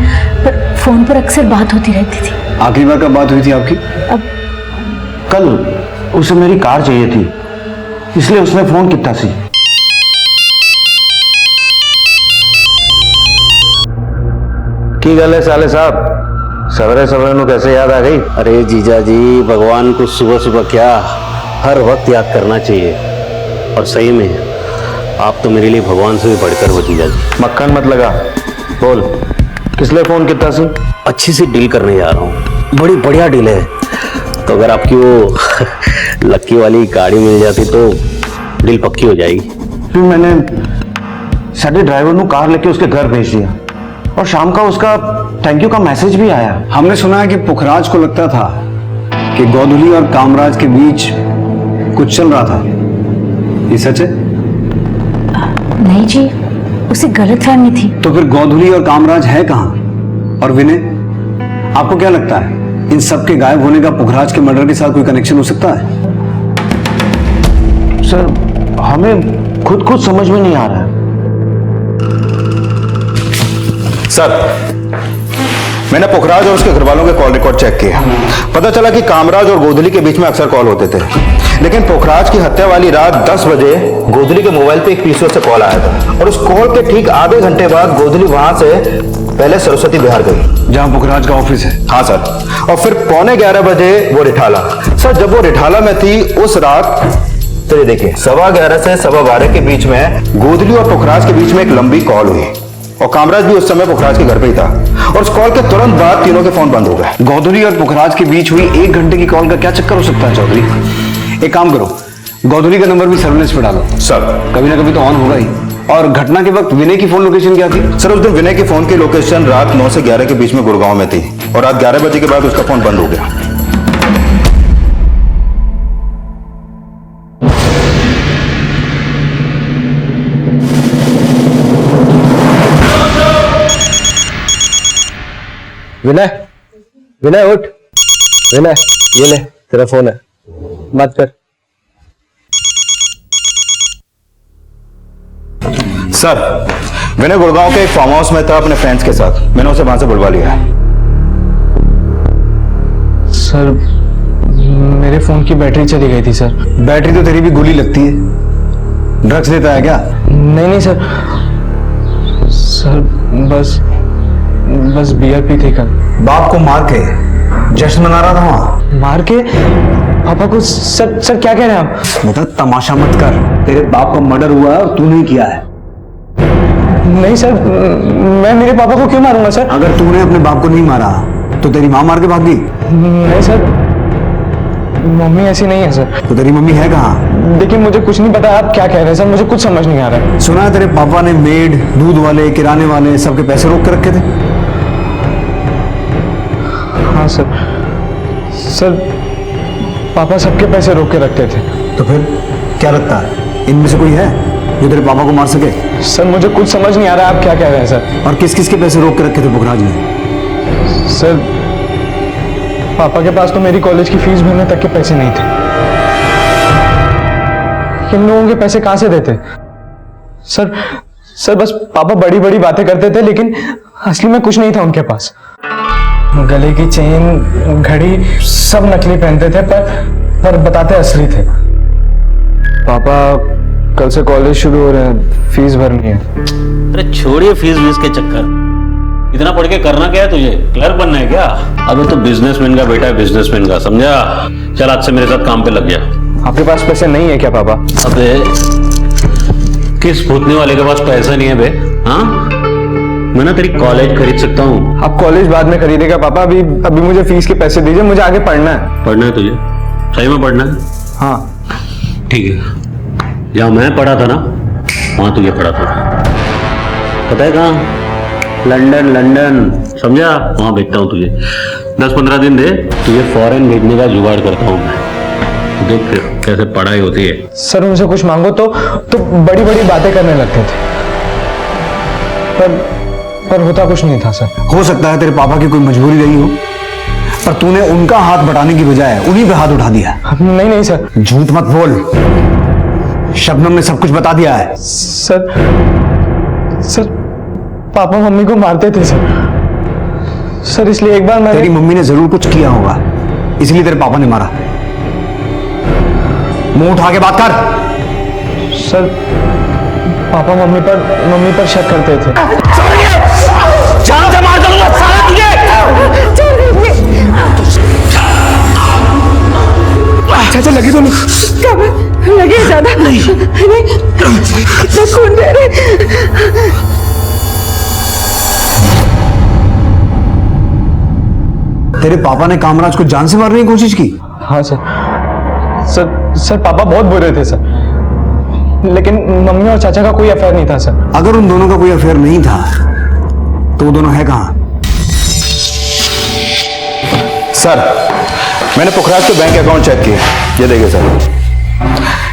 पर फोन पर अक्सर बात होती रहती थी। आखिरी बार कब बात हुई थी आपकी? अब कल उसे मेरी कार चाहिए थी, इसलिए उसने फोन किया सी। की गल है साले साहब, सवेरे सवेरे नु कैसे याद आ गई? अरे जीजा जी, भगवान को सुबह सुबह क्या हर वक्त याद करना चाहिए। और सही में आप तो मेरे लिए भगवान से भी बढ़कर हो जीजा जी। मक्खन मत लगा, बोल किस लिए फोन किया सी? अच्छी सी डील करने जा रहा हूँ, बड़ी बढ़िया डील है। तो अगर आपकी वो लक्की वाली गाड़ी मिल जाती तो डील पक्की हो जाएगी। फिर मैंने साडे ड्राइवर को कार लेके उसके घर भेज दिया और शाम का उसका थैंक यू का मैसेज भी आया। हमने सुना है कि पुखराज को लगता था कि गोधुली और कामराज के बीच कुछ चल रहा था, ये सच है? नहीं जी, उसे गलतफहमी थी। तो फिर गोधुली और कामराज है कहाँ? और विनय, आपको क्या लगता है इन सब के गायब होने का पुखराज के मर्डर के साथ कोई कनेक्शन हो सकता है? सर हमें खुद समझ में नहीं आ रहा है। सर, मैंने पुखराज और उसके घर वालों के कॉल रिकॉर्ड चेक किया। पता चला कि कामराज और गोधुली के बीच में अक्सर कॉल होते थे, लेकिन पुखराज की हत्या वाली रात 10 बजे गोधुली के मोबाइल पे एक पीसीओ से कॉल आया था और उस कॉल के ठीक आधे घंटे बाद गोधुली वहां से पहले सरस्वती बिहार गई, जहां पुखराज का ऑफिस है। हाँ सर, और फिर 11:15 बजे वो रिठाला। सर, जब वो रिठाला में थी उस रात, तो ये देखिए 11:15 से 12:15 के बीच में गोधुली और पुखराज के बीच में एक लंबी कॉल हुई और कामराज भी उस समय पुखराज के घर पे ही था और उस कॉल के तुरंत बाद तीनों के फोन बंद हो गए। गोधुली और पुखराज के बीच हुई 1 घंटे की कॉल का क्या चक्कर हो सकता है चौधरी? एक काम करो, गोधुली का नंबर भी सर्विलेंस पे डालो। सर, कभी ना कभी तो ऑन होगा ही। और घटना के वक्त विनय की फोन लोकेशन क्या थी? सर, उस दिन विनय की फोन की लोकेशन रात 9 से 11 के बीच में गुड़गांव में थी और रात 11 बजे के बाद उसका फोन बंद हो गया। विनय, विनय उठ। विनय, ये ले तेरा फोन है, बात कर। सर, विनय गुड़गांव के एक फार्म हाउस में था अपने फ्रेंड्स के साथ। मैंने उसे वहां से बुलवा लिया है। सर, मेरे फोन की बैटरी चली गई थी सर। बैटरी तो तेरी भी गोली लगती है। ड्रग्स लेता है क्या? नहीं सर, बस बियर पी थी कल। बाप को मार के जश्न मना रहा था वहां। मार के? पापा को? सर क्या कह रहे हैं आप? बेटा तमाशा मत कर, तेरे बाप का मर्डर हुआ है और तूने किया है। नहीं सर, मैं मेरे पापा को क्यों मारूंगा सर? अगर तूने अपने बाप को नहीं मारा तो तेरी माँ मार के भाग गई। नहीं सर, मम्मी ऐसी नहीं है सर। तो तेरी मम्मी है कहाँ? देखिए मुझे कुछ नहीं पता आप क्या कह रहे हैं सर, मुझे कुछ समझ नहीं आ रहा है। सुना है तेरे पापा ने मेड, दूध वाले, किराने वाले सबके पैसे रोक के रखे थे। हाँ सर, पापा सबके पैसे रोक के रखते थे। तो फिर क्या लगता है इनमें से कोई है जो तेरे पापा को मार सके? सर मुझे कुछ समझ नहीं आ रहा आप क्या कह रहे हैं सर। और किस किस के पैसे रोक के रखे थे पुखराज ने? सर, पापा के पास तो मेरी कॉलेज की फीस भरने तक के पैसे नहीं थे। इन लोगों के पैसे कहां से देते? सर बस पापा बड़ी बड़ी बातें करते थे, लेकिन असली में कुछ नहीं था उनके पास। गले की चेन, घड़ी सब नकली पहनते थे, पर बताते असली थे। पापा कल से कॉलेज शुरू हो रहे हैं, फीस भरनी है। अरे छोड़िए फीस वीस के चक्कर, इतना पढ़ के करना क्या है तुझे? क्लर्क बनना है क्या? अबे तो बिजनेसमैन का बेटा है, बिजनेसमैन का, समझा? चल आज से मेरे साथ काम पे लग जा। आपके पास पैसे नहीं है क्या पापा? अबे किस भूतने वाले के पास पैसा नहीं है बे? हाँ, मैं ना तेरी कॉलेज खरीद सकता हूँ। आप कॉलेज बाद में खरीदेगा पापा, अभी मुझे फीस के पैसे दीजिए, मुझे आगे पढ़ना है। पढ़ना है तुझे? सही में पढ़ना है? हाँ। ठीक है, जहाँ मैं पढ़ा था ना वहां तुझे पढ़ा था। पता है कहाँ? लंदन, समझा? वहां भेजता हूँ तुझे। 10-15 दिन दे, तुझे फॉरेन भेजने का जुगाड़ करता हूँ मैं। देख फिर कैसे पढ़ाई होती है। सर उनसे कुछ मांगो तो बड़ी बड़ी बातें करने लगते थे, पर होता कुछ नहीं था सर। हो सकता है तेरे पापा की कोई मजबूरी रही हो, पर तूने उनका हाथ बटाने की बजाय उन्हीं पे हाथ उठा दिया। नहीं सर। झूठ मत बोल, शबनम ने सब कुछ बता दिया है। सर पापा मम्मी को मारते थे सर, इसलिए एक बार तेरी मम्मी ने जरूर कुछ किया होगा, इसलिए तेरे पापा ने मारा। मुंह उठा के बात कर। सर पापा मम्मी पर शक करते थे। जान से मार दूंगा साला तुझे। चाचा लगी तो नहीं? कब लगे ज्यादा? नहीं कितना खून बह रहा है। तेरे पापा ने कामराज को जान से मारने की कोशिश की? हाँ सर पापा बहुत बुरे थे सर, लेकिन मम्मी और चाचा का कोई अफेयर नहीं था सर। अगर उन दोनों का कोई अफेयर नहीं था तो वो दोनों है कहां? सर मैंने पुखराज के बैंक अकाउंट चेक किए, ये देखिए सर,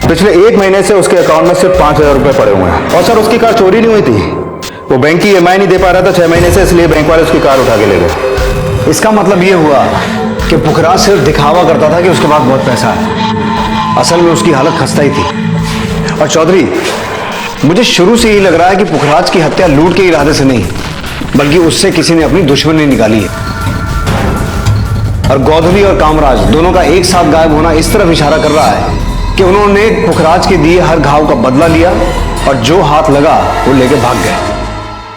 पिछले 1 महीने से उसके अकाउंट में सिर्फ 5,000 रुपए पड़े हुए हैं। और सर उसकी कार चोरी नहीं हुई थी, वो बैंक की EMI नहीं दे पा रहा था 6 महीने से, इसलिए बैंक वाले उसकी कार उठा के ले गए। इसका मतलब ये हुआ कि पुखराज सिर्फ दिखावा करता था कि उसके पास बहुत पैसा है, असल में उसकी हालत खस्ता ही थी। और चौधरी, मुझे शुरू से यही लग रहा है कि पुखराज की हत्या लूट के इरादे से नहीं, बल्कि उससे किसी ने अपनी दुश्मनी निकाली है। और गोधली और कामराज दोनों का एक साथ गायब होना इस तरफ इशारा कर रहा है कि उन्होंने पुखराज के दिए हर घाव का बदला लिया और जो हाथ लगा वो लेके भाग गए।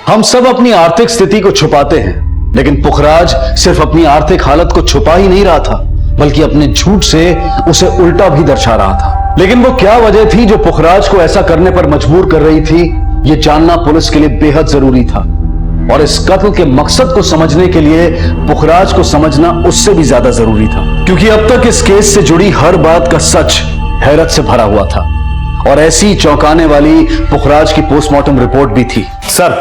हम सब अपनी आर्थिक स्थिति को छुपाते हैं, लेकिन पुखराज सिर्फ अपनी आर्थिक हालत को छुपा ही नहीं रहा था, बल्कि अपने झूठ से उसे उल्टा भी दर्शा रहा था। लेकिन वो क्या वजह थी जो पुखराज को ऐसा करने पर मजबूर कर रही थी, ये जानना पुलिस के लिए बेहद जरूरी था। और इस कत्ल के मकसद को समझने के लिए पुखराज को समझना उससे भी ज्यादा जरूरी था, क्योंकि अब तक इस केस से जुड़ी हर बात का सच हैरत से भरा हुआ था। और ऐसी चौंकाने वाली पुखराज की पोस्टमार्टम रिपोर्ट भी थी। सर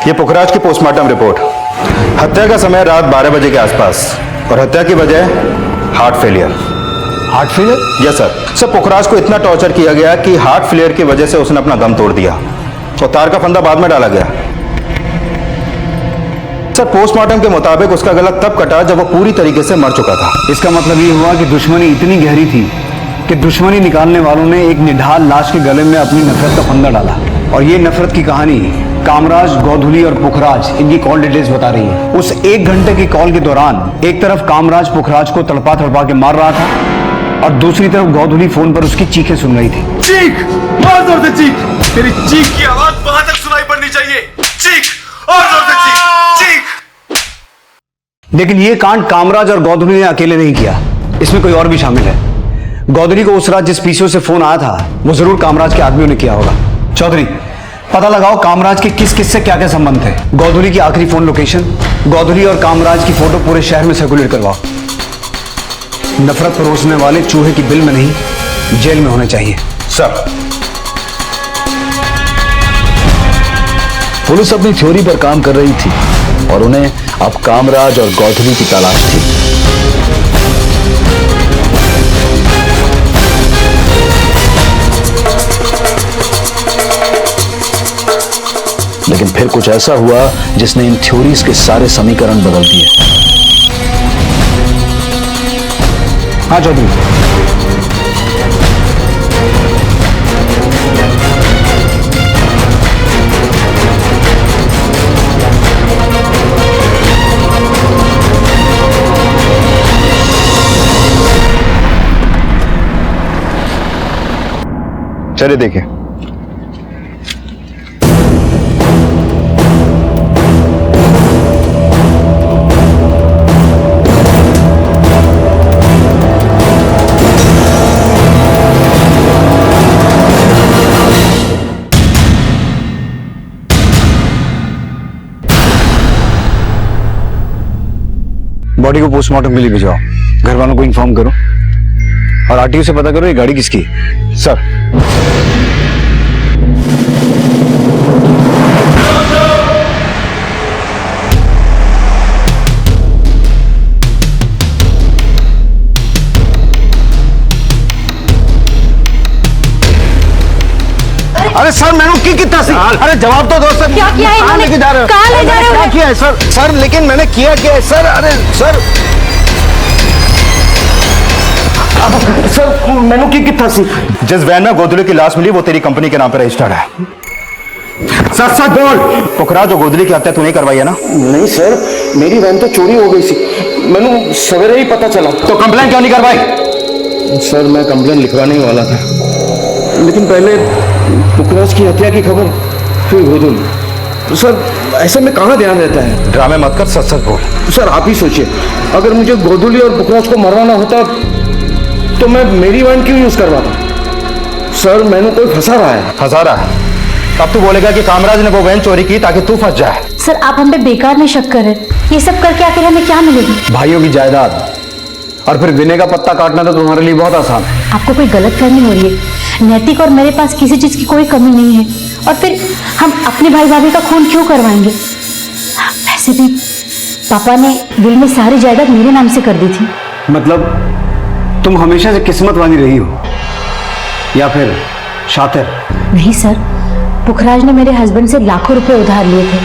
ये पुखराज की पोस्टमार्टम रिपोर्ट, हत्या का समय रात 12 बजे के आसपास और हत्या की वजह heart failure. Heart failure? Yes sir Pukhraj को इतना टॉर्चर किया गया कि हार्ट फेलियर की वजह से उसने अपना दम तोड़ दिया और तार का फंदा बाद में डाला गया। सर पोस्टमार्टम के मुताबिक उसका गला तब कटा जब वो पूरी तरीके से मर चुका था। इसका मतलब ये हुआ कि दुश्मनी इतनी गहरी थी कि दुश्मनी निकालने वालों ने एक निढाल लाश के गले में अपनी नफरत का फंदा डाला। और ये नफरत की कहानी कामराज, गोधुली और पुखराज इनकी कॉल डिटेल्स बता रही है। उस 1 घंटे की कॉल के दौरान एक तरफ कामराज पुखराज को तड़पा तड़पा के मार रहा था और दूसरी तरफ गोधुली फोन पर उसकी चीखें सुन रही थी। चीख, बहुत जोर से चीख, तेरी चीख की आवाज वहां तक सुनाई पड़नी चाहिए। चीख, और जोर से चीख, चीख। लेकिन ये कांड कामराज और गोधुली ने अकेले नहीं किया, इसमें कोई और भी शामिल है। गोधुली को उस रात जिस पीसीओ से फोन आया था वो जरूर कामराज के आदमियों ने किया होगा। चौधरी, पता लगाओ कामराज के किस किस से क्या क्या संबंध थे। गोधुली की आखिरी फोन लोकेशन, गोधुली और कामराज की फोटो पूरे शहर में सर्कुलेट करवाओ। नफरत परोसने वाले चूहे की बिल में नहीं, जेल में होने चाहिए। सर पुलिस अपनी थ्योरी पर काम कर रही थी और उन्हें अब कामराज और गोधुली की तलाश थी। लेकिन फिर कुछ ऐसा हुआ जिसने इन थ्योरीज के सारे समीकरण बदल दिए। हाँ चौधरी, चलिए देखिए। बॉडी को पोस्टमार्टम के लिए भिजवाओ, घर वालों को इन्फॉर्म करो और आरटीओ से पता करो ये गाड़ी किसकी है। सर अरे सर मैंने की कितना सी? अरे जवाब तो दो सर। क्या किया है इन्होंने? लेके जा रहे हो? कहाँ ले जा रहे हो? क्या किया है सर? सर लेकिन मैंने किया क्या है सर? अरे सर सर मैंने की कितना सी? जिस वैन में गोधुली की लाश मिली वो तेरी कंपनी के नाम पर रजिस्टर्ड है। सच सच बोल। पुखराज और गोधुली की हत्या तूने करवाई है ना? नहीं सर, मेरी वैन तो चोरी हो गई थी, मैंने सवेरे ही पता चला। तो कंप्लेन क्यों नहीं करवाई? सर मैं कंप्लेन लिखवाने ही वाला था, लेकिन पहले पुखराज की हत्या की खबर, फिर गोधुली। सर ऐसे में कहाँ ध्यान रहता है? ड्रामे मत कर, सच सच बोल। सर आप ही सोचिए, अगर मुझे गोधुली और पुखराज को मरवाना होता तो मैं मेरी वैन क्यों यूज करवाता? सर मैंने कोई फंसा रहा है। फंसा रहा है? तब तू बोलेगा कि कामराज ने वो वैन चोरी की ताकि तू फंस जाए। सर आप हम पे बेकार में शक कर रहे हैं। ये सब करके आखिर हमें क्या मिलेगी? भाइयों की जायदाद और फिर विनय का पत्ता काटना तो तुम्हारे लिए बहुत आसान है। आपको कोई गलतफहमी हो रही है। नैतिक और मेरे पास किसी चीज की कोई कमी नहीं है, और फिर हम अपने भाई भाभी का खून क्यों करवाएंगे? वैसे भी पापा ने दिल में सारी जायदाद मेरे नाम से कर दी थी। मतलब तुम हमेशा से किस्मत वाली रही हो या फिर शातिर? नहीं सर, पुखराज ने मेरे हस्बैंड से लाखों रुपए उधार लिए थे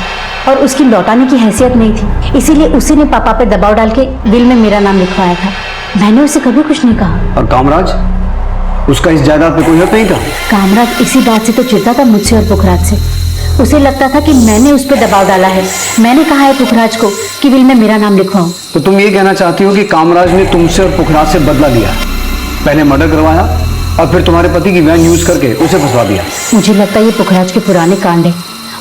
और उसकी लौटाने की हैसियत नहीं थी, इसीलिए उसी ने पापा पे दबाव डाल के दिल में मेरा नाम लिखवाया था। मैंने उसे कभी कुछ नहीं कहा। और कामराज, उसका इस जायदाद पे कोई हक नहीं था? कामराज इसी बात से तो चिढ़ता था मुझसे और पुखराज से। उसे लगता था कि मैंने उस पर दबाव डाला है, मैंने कहा है पुखराज को कि विल में मेरा नाम लिखवाऊं। तो तुम ये कहना चाहती हो कि कामराज ने तुमसे और पुखराज से बदला लिया, पहले मर्डर करवाया और फिर तुम्हारे पति की वैन यूज करके उसे फंसवा दिया? मुझे लगता है ये पुखराज के पुराने कांड है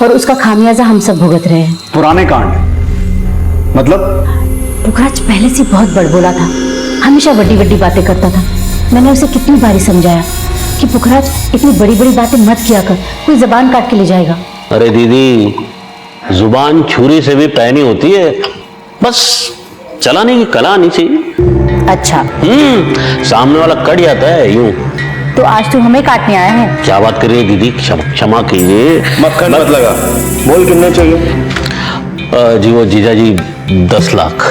और उसका खामियाजा हम सब भुगत रहे हैं। पुराने कांड मतलब? पुखराज पहले से बहुत बड़बोला था, हमेशा बड़ी बड़ी बातें करता था। मैंने उसे कितनी बारी समझाया कि पुखराज इतनी बड़ी बड़ी बातें मत किया कर, कोई जबान काट के ले जाएगा। अरे दीदी, जुबान छुरी से भी पैनी होती है, बस चलाने की कला आनी चाहिए। अच्छा। सामने वाला कट जाता है यूं। तो आज तुम हमें काटने आए हैं? क्या बात कर रही है दीदी, क्षमा कीजिए। मक्खन मत लगा, बोल कितने चाहिए? जी वो जीजा जी 10 लाख।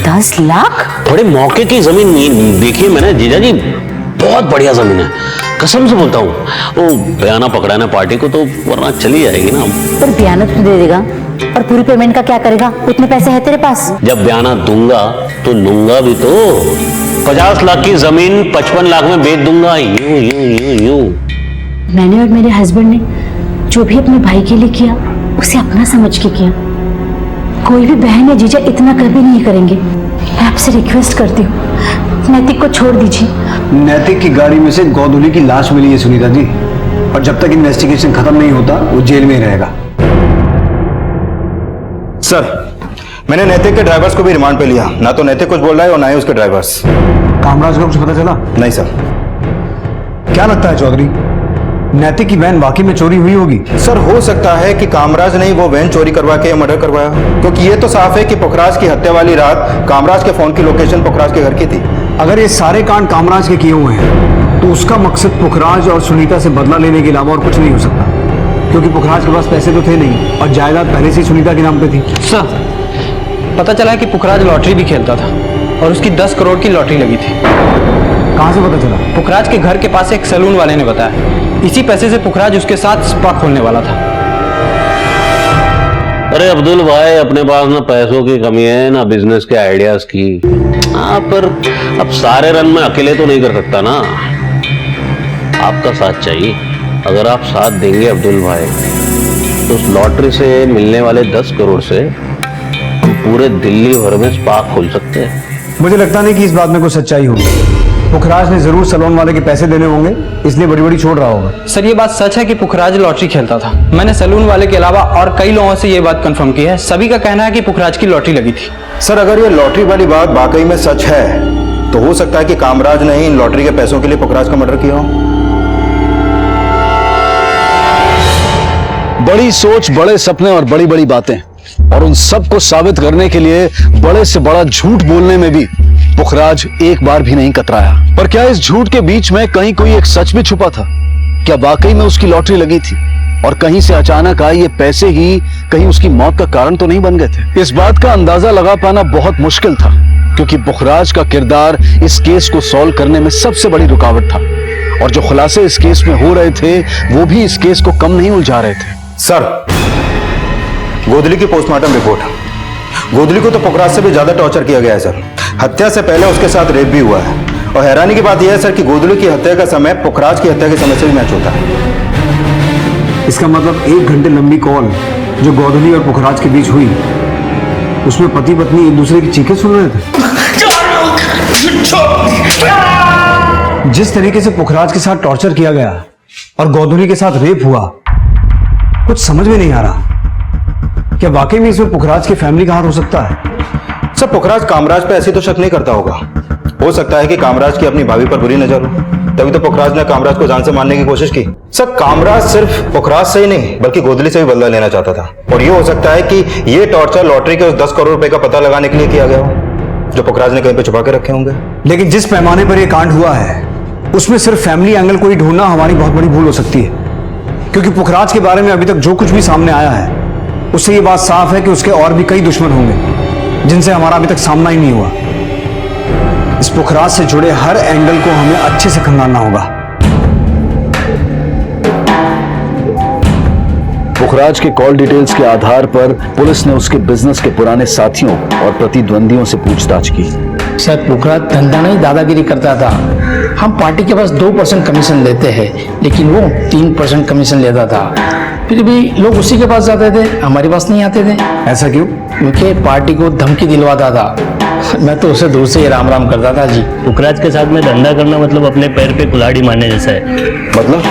10 लाख? बड़े मौके की जमीन देखी है मैंने जीजा जी, बहुत बढ़िया जमीन है, कसम से बोलता हूँ। वो बयाना पकड़ाना पार्टी को तो वरना चली जाएगी ना। पर बयाना तो दे देगा, और पूरी पेमेंट का क्या करेगा? उतने पैसे है तेरे पास? जब बयाना दूंगा तो लूंगा भी तो। 50 लाख की जमीन 55 लाख में बेच दूंगा, यूं यूं यूं यूं। मैंने और मेरे हस्बैंड ने जो भी अपने भाई के लिए किया उसे अपना समझ के किया। कोई भी बहन या जीजा इतना कभी नहीं करेंगे। मैं आपसे रिक्वेस्ट करती हूँ, नैतिक को छोड़ दीजिए। नैतिक की गाड़ी में से गोधुली की लाश मिली है सुनीता जी, और जब तक इन्वेस्टिगेशन खत्म नहीं होता वो जेल में ही रहेगा। सर, मैंने नैतिक के ड्राइवर्स को भी रिमांड पे लिया। ना तो नैतिक कुछ बोल रहा है और ना ही उसके ड्राइवर्स। कामराज को कुछ पता चला? नहीं सर। क्या लगता है चौधरी, नैतिक की वैन वाकई में चोरी हुई होगी? सर, हो सकता है कि कामराज ने ही वो वैन चोरी करवा के मर्डर करवाया, क्योंकि ये तो साफ है कि पुखराज की हत्या वाली रात कामराज के फोन की लोकेशन पुखराज के घर की थी। अगर ये सारे कांड कामराज के किए हुए हैं तो उसका मकसद पुखराज और सुनीता से बदला लेने के अलावा और कुछ नहीं हो सकता, क्योंकि पुखराज के पास पैसे तो थे नहीं और जायदाद पहले से सुनीता के नाम पे थी। सर, पता चला कि पुखराज लॉटरी भी खेलता था और उसकी 10 करोड़ की लॉटरी लगी थी। कहां से पता चला? पुखराज के घर के पास एक सैलून वाले ने बताया। इसी पैसे से पुखराज उसके साथ स्पा खोलने वाला था। अरे अब्दुल भाई, अपने पास ना पैसों की कमी है ना बिजनेस के आइडियाज की। हाँ, पर अब सारे रन में अकेले तो नहीं कर सकता ना, आपका साथ चाहिए। अगर आप साथ देंगे अब्दुल भाई तो उस लॉटरी से मिलने वाले 10 करोड़ से हम पूरे दिल्ली भर में स्पा खोल सकते हैं। मुझे लगता नहीं कि इस बात में कुछ सच्चाई होगी। पुखराज ने जरूर सैलून वाले के पैसे देने होंगे, इसलिए बड़ी बड़ी छोड़ रहा होगा। सर, ये बात सच है कि पुखराज लॉटरी खेलता था। मैंने सैलून वाले के अलावा और कई लोगों से ये बात कंफर्म की है। सभी का कहना है कि पुखराज की लॉटरी लगी थी। सर, अगर ये लॉटरी वाली बात वाकई में सच है तो हो सकता है कि कामराज ने ही इन लॉटरी के पैसों के लिए पुखराज का मर्डर किया हो। बड़ी सोच, बड़े सपने और बड़ी बड़ी बातें, और उन सब को साबित करने के लिए बड़े से बड़ा झूठ बोलने में भी पुखराज एक बार भी नहीं कतराया। पर क्या इस झूठ के बीच में कहीं कोई एक सच भी छुपा था? क्या वाकई में उसकी लॉटरी लगी थी और कहीं से अचानक आए ये पैसे ही कहीं उसकी मौत का कारण तो नहीं बन गए थे? इस बात का अंदाजा लगा पाना बहुत मुश्किल था, क्योंकि पुखराज का किरदार इस केस को सॉल्व करने में सबसे बड़ी रुकावट था, और जो खुलासे इस केस में हो रहे थे वो भी इस केस को कम नहीं उलझा रहे थे। सर, गोधली की पोस्टमार्टम रिपोर्ट। गोधली को तो पुखराज से भी ज्यादा टॉर्चर किया गया है सर। हत्या से पहले उसके साथ रेप भी हुआ है, और हैरानी की बात यह है सर कि गोधली की हत्या का समय पुखराज की हत्या के समय से भी मैच होता है। इसका मतलब 1 घंटे लंबी कॉल जो गोधली और पुखराज के बीच हुई, उसमें पति पत्नी एक दूसरे की चीखें सुन रहे थे। जिस तरीके से पुखराज के साथ टॉर्चर किया गया और गोधली के साथ रेप हुआ, कुछ समझ में नहीं आ रहा। क्या वाकई में इसमें पुखराज की फैमिली का हाथ हो सकता है? सर, पुखराज कामराज पे ऐसी तो शक नहीं करता होगा, हो सकता है कि कामराज की अपनी भाभी पर बुरी नजर हो, तभी तो पुखराज ने कामराज को जान से मारने की कोशिश की। सर कामराज सिर्फ पुखराज से ही नहीं बल्कि गोदली से भी बदला लेना चाहता था, और ये हो सकता है कि ये टॉर्चर लॉटरी के उस 10 करोड़ रुपए का पता लगाने के लिए किया गया हो, जो पुखराज ने कहीं पे छुपा के रखे होंगे। लेकिन जिस पैमाने पर यह कांड हुआ है उसमें सिर्फ फैमिली एंगल को ही ढूंढना हमारी बहुत बड़ी भूल हो सकती है, क्योंकि पुखराज के बारे में अभी तक जो कुछ भी सामने आया है उससे ये बात साफ है कि उसके और भी कई दुश्मन होंगे जिनसे हमारा अभी तक सामना ही नहीं हुआ। इस पुखराज से जुड़े हर एंगल को हमें अच्छे से खंगालना होगा। पुखराज के कॉल डिटेल्स के आधार पर पुलिस ने उसके बिजनेस के पुराने साथियों और प्रतिद्वंदियों से पूछताछ की। सर पुखराज धंधा नहीं दादागिरी करता था। हम पार्टी के पास 2% कमीशन लेते हैं, लेकिन वो 3% कमीशन लेता था। फिर भी लोग उसी के पास जाते थे, हमारे पास नहीं आते थे। ऐसा क्यों? क्योंकि पार्टी को धमकी दिलवाता था। मैं तो उसे दूर से ही राम राम करता था जी। पुखराज के साथ में धंधा करना मतलब अपने पैर पे कुल्हाड़ी मारने जैसा है। मतलब?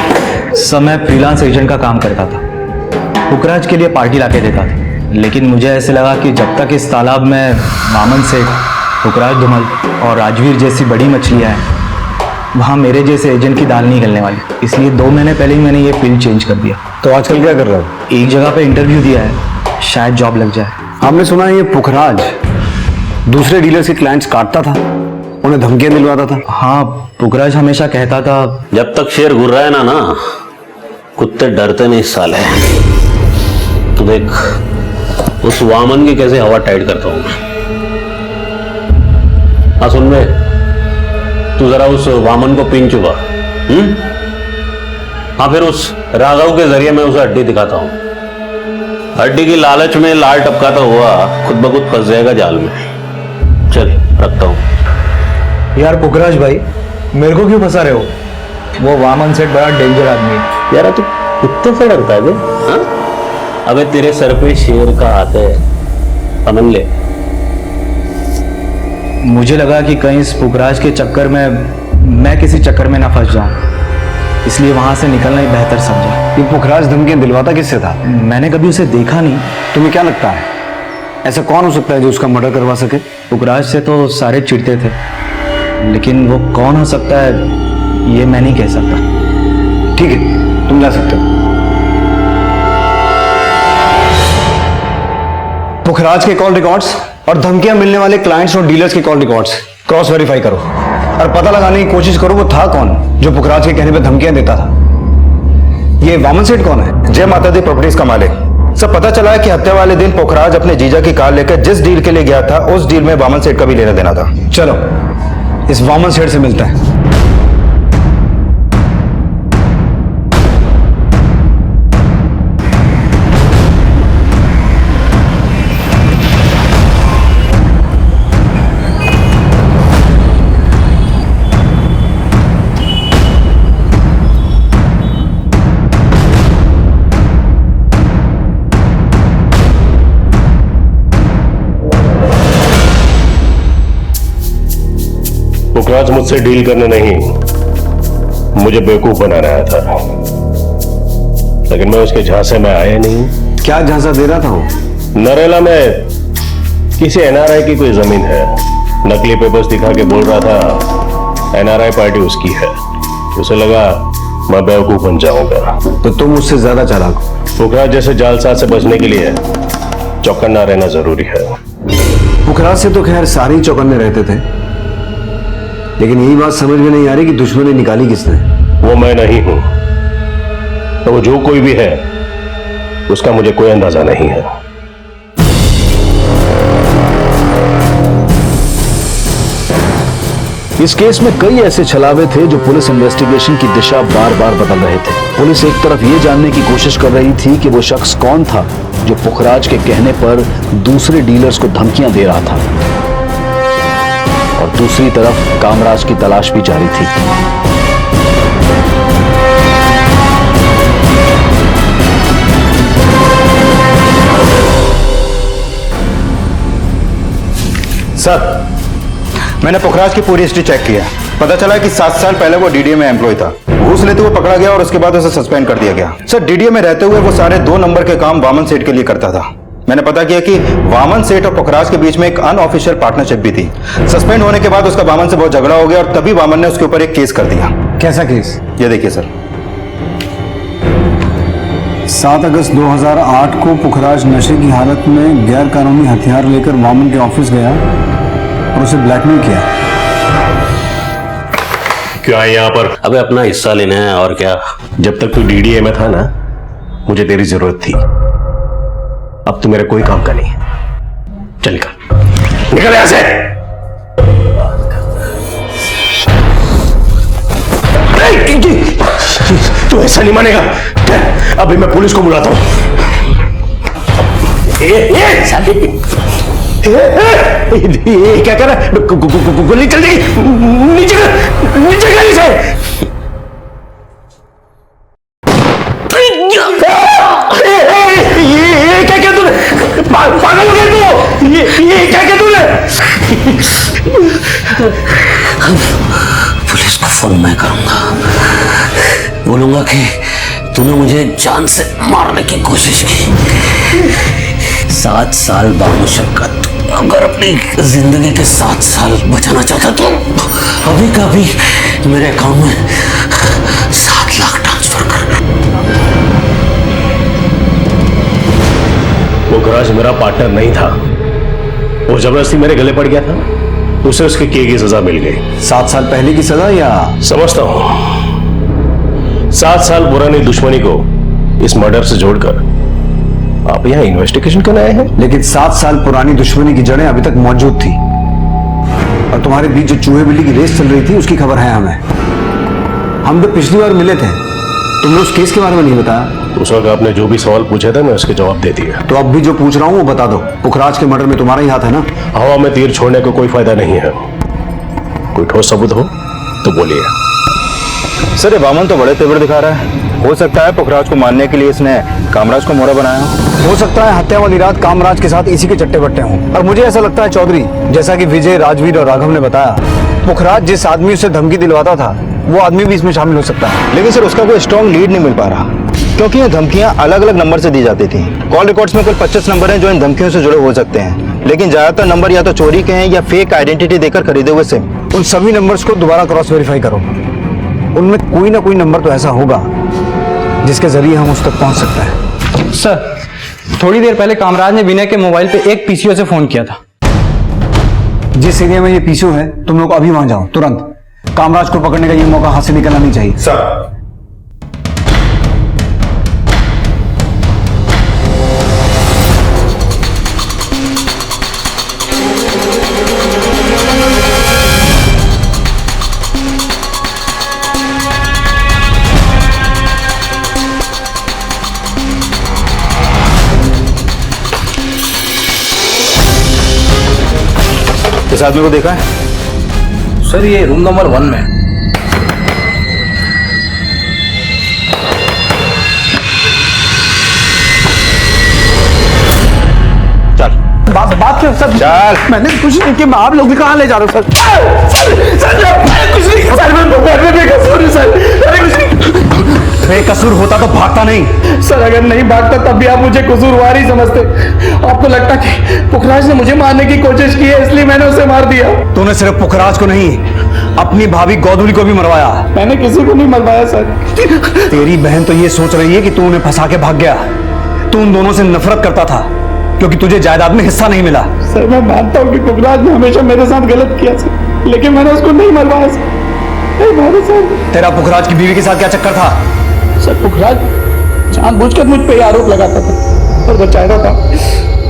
सर मैं फ्रीलांस एजेंट का काम करता था, पुखराज के लिए पार्टी लाके देता था, लेकिन मुझे ऐसे लगा कि जब तक इस तालाब में वामन सेठ, पुखराज धुमल और राजवीर जैसी बड़ी मछलियाँ हैं, वहाँ मेरे जैसे एजेंट की दाल नहीं गलने वाली। इसलिए 2 महीने पहले ही मैंने ये फील्ड चेंज कर दिया। तो आजकल क्या कर रहे हो? एक जगह पे इंटरव्यू दिया है, शायद जॉब लग जाए। हमने सुना है ये पुखराज दूसरे डीलर्स के क्लाइंट्स काटता था, उन्हें धमकियां दिलवाता था। हाँ, पुखराज हमेशा कहता था जब तक शेर घूर रहा है ना कुत्ते डरते नहीं साले। तो देख उस वामन की कैसे हवा टाइट करता हूं मैं। हाँ सुन बे, तू जरा उस वामन को पिन चुका। हाँ फिर उस राघव के जरिए मैं उसे हड्डी दिखाता हूं। हड्डी की लालच में लाल टपकाता हुआ खुद ब खुद फंस जाएगा जाल में। चल रखता हूं। यार पुखराज भाई, मेरे को क्यों फंसा रहे हो? वो वामन सेठ बड़ा डेंजर आदमी है। यार तू कुत्ते से डरता है बे? हाँ? अबे तेरे सर पे शेर का हाथ है, समझ ले। मुझे लगा कि कहीं इस पुखराज के चक्कर में मैं किसी चक्कर में ना फंस जाऊं, इसलिए वहां से निकलना ही बेहतर समझा। ये पुखराज धमकियां दिलवाता किससे था? मैंने कभी उसे देखा नहीं। तुम्हें क्या लगता है ऐसा कौन हो सकता है जो उसका मर्डर करवा सके? पुखराज से तो सारे चिढ़ते थे, लेकिन वो कौन हो सकता है ये मैं नहीं कह सकता। ठीक है, तुम जा सकते हो। पुखराज के कॉल रिकॉर्ड्स और धमकियां मिलने वाले क्लाइंट्स और डीलर्स के कॉल रिकॉर्ड्स क्रॉस वेरीफाई करो और पता लगाने की कोशिश करो वो था कौन जो पुखराज के कहने पे धमकियां देता था। ये वामन सेठ कौन है? जय माता दी प्रॉपर्टीज का मालिक। सब पता चला है कि हत्या वाले दिन पुखराज अपने जीजा की कार लेकर जिस डील के लिए गया था उस डील में वामन सेठ का भी लेना देना था। चलो इस वामन सेठ से मिलता है। पुखराज मुझसे डील करने नहीं, मुझे बेवकूफ बना रहा था, लेकिन मैं उसके झांसे में आया नहीं। क्या झांसा दे रहा था वो? नरेला में किसी एनआरआई की कोई जमीन है, नकली पेपर्स दिखा के बोल रहा था एनआरआई पार्टी उसकी है। उसे लगा मैं बेवकूफ बन जाऊंगा। तो तुम उससे ज्यादा चालाक। पुखराज जैसे जालसाज से बचने के लिए चौकन्ना रहना जरूरी है। पुखराज से तो खैर सारे ही चौकन्ने रहते थे, लेकिन यही बात समझ में नहीं आ रही कि दुश्मनी निकाली किसने। वो मैं नहीं हूं, तो वो जो कोई भी है उसका मुझे कोई अंदाजा नहीं है। इस केस में कई ऐसे छलावे थे जो पुलिस इन्वेस्टिगेशन की दिशा बार बार बदल रहे थे। पुलिस एक तरफ ये जानने की कोशिश कर रही थी कि वो शख्स कौन था जो पुखराज के कहने पर दूसरे डीलर्स को धमकियां दे रहा था, और दूसरी तरफ कामराज की तलाश भी जारी थी। सर मैंने पुखराज की पूरी हिस्ट्री चेक किया। पता चला कि 7 साल पहले वो डीडीए में एम्प्लॉय था। घूस लेते हुए पकड़ा गया और उसके बाद उसे सस्पेंड कर दिया गया। सर डीडीए में रहते हुए वो सारे 2 नंबर के काम वामन सेठ के लिए करता था। मैंने पता किया कि वामन सेठ और पुखराज के बीच में एक अनऑफिशियल पार्टनरशिप भी थी। सस्पेंड होने के बाद उसका वामन से बहुत झगड़ा हो गया और तभी वामन ने उसके ऊपर एक केस कर दिया। कैसा केस? ये देखिए सर। 7 अगस्त 2008 को पुखराज नशे की हालत में गैर कानूनी हथियार लेकर वामन के ऑफिस गया और उसे ब्लैकमेल किया। क्या है यहाँ पर? अबे अपना हिस्सा लेना है और क्या। जब तक तू डीडीए में था ना, मुझे तेरी जरूरत थी। अब तू मेरे कोई काम का नहीं। चल निकल यहां से। तू ऐसा नहीं मानेगा। अभी मैं पुलिस को बुलाता हूं। ये क्या कर रहा है? गोली चल जाएगी। नीचे गाड़ी से। ये क्या किया तूने? पागल हो गया तू? ये क्या किया तूने? पुलिस को फोन मैं करूंगा, बोलूंगा कि तूने मुझे जान से मारने की कोशिश की। 7 साल बामुशक्कत, अगर अपनी जिंदगी के 7 साल बचाना चाहता तो अभी का अभी मेरे अकाउंट में 7 लाख ट्रांसफर कर। पुखराज मेरा पार्टनर नहीं था, वो जबरदस्ती मेरे गले पड़ गया था, उसे उसके किए की सजा मिल गई। 7 साल पहले की सजा या? समझता हूं। 7 साल पुरानी दुश्मनी को इस मर्डर से जोड़कर आप यहाँ इन्वेस्टिगेशन करने आए हैं। लेकिन 7 साल पुरानी दुश्मनी की जड़ें अभी तक मौजूद थी और तुम्हारे बीच जो चूहे बिल्ली की रेस चल रही थी उसकी खबर है हमें। हम तो पिछली बार मिले थे, तुमने उस केस के बारे में नहीं बताया। उस वक्त आपने जो भी सवाल पूछे थे मैं उसके जवाब दे दिया। तो अब भी जो पूछ रहा हूं वो बता दो। पुखराज के मर्डर में तुम्हारा ही हाथ है ना? हवा में तीर छोड़ने को कोई फायदा नहीं है। कोई ठोस सबूत हो तो बोलिए। सर ये वामन तो बड़े तेवर दिखा रहा है। हो सकता है पुखराज को मारने के लिए इसने कामराज को मोहरा बनाया हो सकता है हत्या वाली रात कामराज के साथ इसी के चट्टे बट्टे हों। और मुझे ऐसा लगता है चौधरी, जैसा कि विजय, राजवीर और राघव ने बताया, पुखराज जिस आदमी से धमकी दिलवाता था वो आदमी भी इसमें शामिल हो सकता है। लेकिन सर उसका कोई स्ट्रॉन्ग लीड नहीं मिल पा रहा, क्योंकि ये धमकियां अलग अलग नंबर से दी जाती थी। कॉल रिकॉर्ड्स में कुल 25 नंबर हैं जो इन धमकियों से जुड़े हो सकते हैं, लेकिन ज्यादातर नंबर या तो चोरी के हैं या फेक आइडेंटिटी देकर खरीदे हुए सिम। उन सभी नंबर्स को दोबारा क्रॉस वेरीफाई करो। उनमें कोई ना कोई नंबर तो ऐसा होगा जिसके जरिए हम उस तक पहुंच सकते हैं। सर, थोड़ी देर पहले कामराज ने विनय के मोबाइल पे एक पीसीओ से फोन किया था। जिस एरिया में ये पीसीओ है तुम लोग अभी वहां जाओ तुरंत। कामराज को पकड़ने का ये मौका हाथ से निकलना नहीं चाहिए। सर इस आदमी को देखा है? सर ये रूम नंबर 1 में। चल बात क्या सर? चल। मैंने कुछ नहीं किया। आप लोग भी कहाँ ले जा रहे हो सर? कुछ नहीं सर, मैं बेकसूर हूं सर। अरे कुछ नहीं। बेकसूर होता तो भागता नहीं। सर अगर नहीं भागता तब भी आप मुझे कसूरवार ही समझते। आपको लगता कि पुखराज ने मुझे मारने की कोशिश की है इसलिए मैंने उसे मार दिया। तूने सिर्फ पुखराज को नहीं, अपनी भाभी गोधुली को भी मरवाया। मैंने किसी को नहीं मरवाया सर। तेरी बहन तो ये सोच रही है कि तू उन्हें फंसा के भाग गया। तू उन दोनों से नफरत करता था क्योंकि तुझे जायदाद में हिस्सा नहीं मिला। सर मैं मानता हूँ कि पुखराज ने हमेशा मेरे साथ गलत किया सर, लेकिन मैंने उसको नहीं मरवाया सर। नहीं मारा सर। तेरा पुखराज की बीवी के साथ क्या चक्कर था? सर पुखराज जानबूझकर मुझ पे आरोप लगाता था और वो चाहता था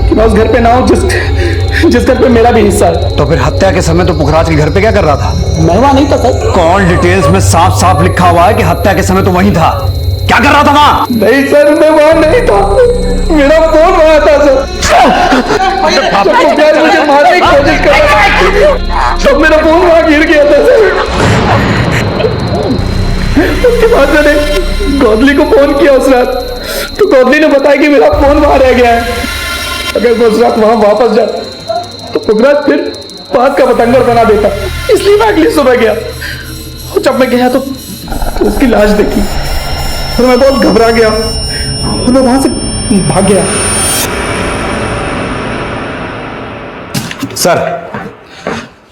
कि मैं उस घर पे ना हूं जिस घर पे मेरा भी हिस्सा है। तो फिर हत्या के समय तो पुखराज के घर पे क्या कर रहा था? मैं वहां नहीं था सर। कॉल डिटेल्स में साफ साफ लिखा हुआ है कि हत्या के समय तो वहीं था। क्या कर रहा था वहां? नहीं सर मैं वहां नहीं था, मेरा फोन वहां था सर। जब पुखराज मुझे मारने की कोशिश कर रहा था तब मेरा फोन वहां गिर गया था सर। उसके बाद मैंने गोधली को फोन किया उस रात, तो गोधली ने बताया कि मेरा फोन वहां रह गया है। अगर मैं उस रात वहां वापस जाता तो पुखराज फिर बात का बतंगड़ बना देता, इसलिए मैं अगली सुबह गया। और जब मैं गया तो उसकी लाश देखी और मैं बहुत घबरा गया और मैं वहां से भाग गया। सर,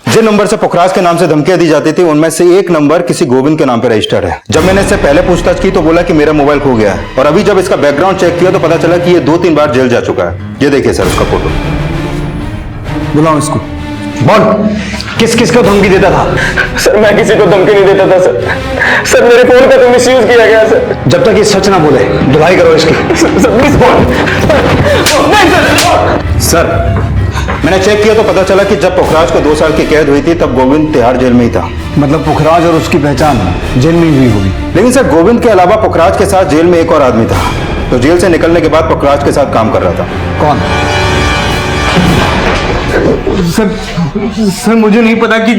जिन नंबर से पुखराज के नाम से धमकियां दी जाती थी उनमें से एक नंबर किसी गोविंद के नाम पे रजिस्टर्ड है। जब मैंने इससे पहले पूछताछ की तो बोला कि मेरा मोबाइल खो गया है, और अभी जब इसका बैकग्राउंड चेक किया तो पता चला कि ये 2-3 बार जेल जा चुका है। ये देखिए सर उसका फोटो। बुलाओ इसको। बोल, किस किस को धमकी देता था? सर मैं किसी को धमकी नहीं देता था सर। सर मेरे फोन का तो मिसयूज किया गया सर। जब तक ये सच ना बोले धुलाई करो इसकी। सर प्लीज बोल। सर मैंने चेक किया तो पता चला कि जब पुखराज को 2 साल की कैद हुई थी तब गोविंद तिहाड़ जेल में ही था। मतलब पुखराज और उसकी पहचान जेल में ही हुई होगी। लेकिन सर गोविंद के अलावा पुखराज के साथ जेल में एक और आदमी था, तो जेल से निकलने के बाद पुखराज के साथ काम कर रहा था। कौन? सर मुझे नहीं पता कि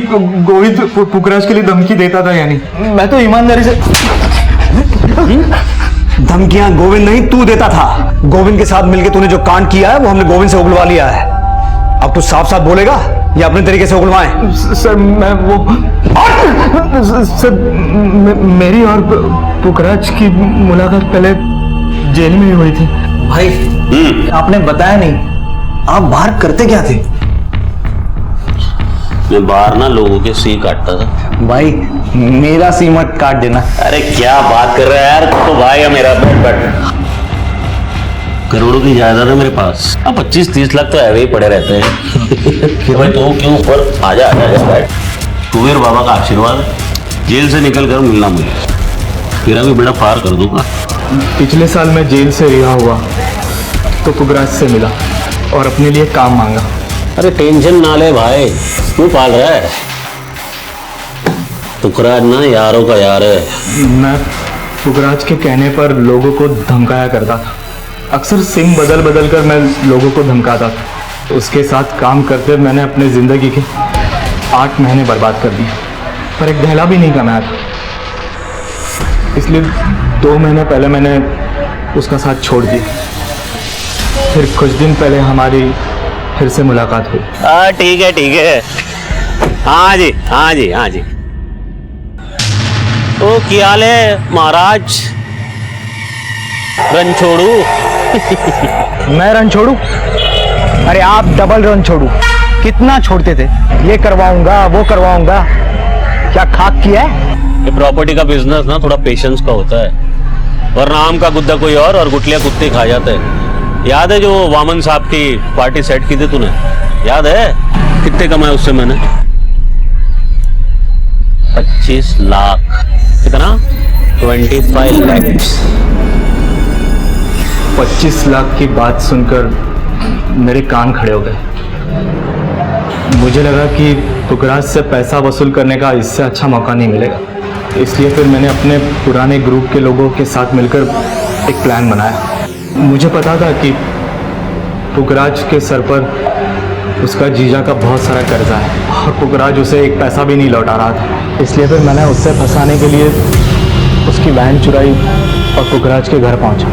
गोविंद पुखराज के लिए धमकी देता था या नहीं। मैं तो ईमानदारी से। धमकियां गोविंद नहीं तू देता था। गोविंद के साथ मिलकर तूने जो कांड किया है वो हमने गोविंद से उगलवा लिया है। अब तू साफ साफ बोलेगा या अपने तरीके से उगलवाएं? सर मैं वो सर मेरी और पुखराज की मुलाकात पहले जेल में ही हुई थी। भाई आपने बताया नहीं, आप बाहर करते क्या थे? मैं बाहर ना लोगों के सी काटता था। भाई मेरा सी मत काट देना। अरे क्या बात कर रहा है यार, तू तो भाई है मेरा। बैठ। करोड़ों की जायदाद है मेरे पास। अब 25-30 लाख तो ऐसे ही पड़े रहते हैं। कि भाई तू क्यों ऊपर आजा आजा बैठ। कुबेर बाबा का आशीर्वाद है। जेल से निकल कर मिलना मुझे, फिर अभी बड़ा पार कर दूंगा। पिछले साल मैं जेल से रिहा हुआ तो पुखराज से मिला और अपने लिए काम मांगा। अरे टेंशन ना ले भाई, क्यों पाल रहा है? पुखराज ना यारों का यार है। मैं पुखराज के कहने पर लोगों को धमकाया करता था। अक्सर सिम बदल बदल कर मैं लोगों को धमकाता था। उसके साथ काम करते मैंने अपने जिंदगी के 8 महीने बर्बाद कर दिए, पर एक दहला भी नहीं कमाया था। इसलिए 2 महीने पहले मैंने उसका साथ छोड़ दिया। फिर कुछ दिन पहले हमारी फिर से मुलाकात हुई। ठीक है ठीक है। हाँ जी हाँ जी हाँ जी। तो क्या हाल है महाराज? रन छोड़ू? मैं रन छोड़ू? अरे आप डबल रन छोड़ू। कितना छोड़ते थे? ये करवाऊंगा वो करवाऊंगा, क्या खाक किया है? ये प्रॉपर्टी का बिजनेस ना थोड़ा पेशेंस का होता है, वरना आम का गुद्दा कोई और गुटलियां कुत्ते खा जाते हैं। याद है जो वामन साहब की पार्टी सेट की थी तूने? याद है कितने कमाए उससे मैंने? 25 लाख। कितना? 25 लाख। 25 लाख की बात सुनकर मेरे कान खड़े हो गए। मुझे लगा कि पुखराज से पैसा वसूल करने का इससे अच्छा मौका नहीं मिलेगा। इसलिए फिर मैंने अपने पुराने ग्रुप के लोगों के साथ मिलकर एक प्लान बनाया। मुझे पता था कि पुखराज के सर पर उसका जीजा का बहुत सारा कर्जा है और पुखराज उसे एक पैसा भी नहीं लौटा रहा था। इसलिए फिर मैंने उससे फंसाने के लिए उसकी वैन चुराई और पुखराज के घर पहुंचा।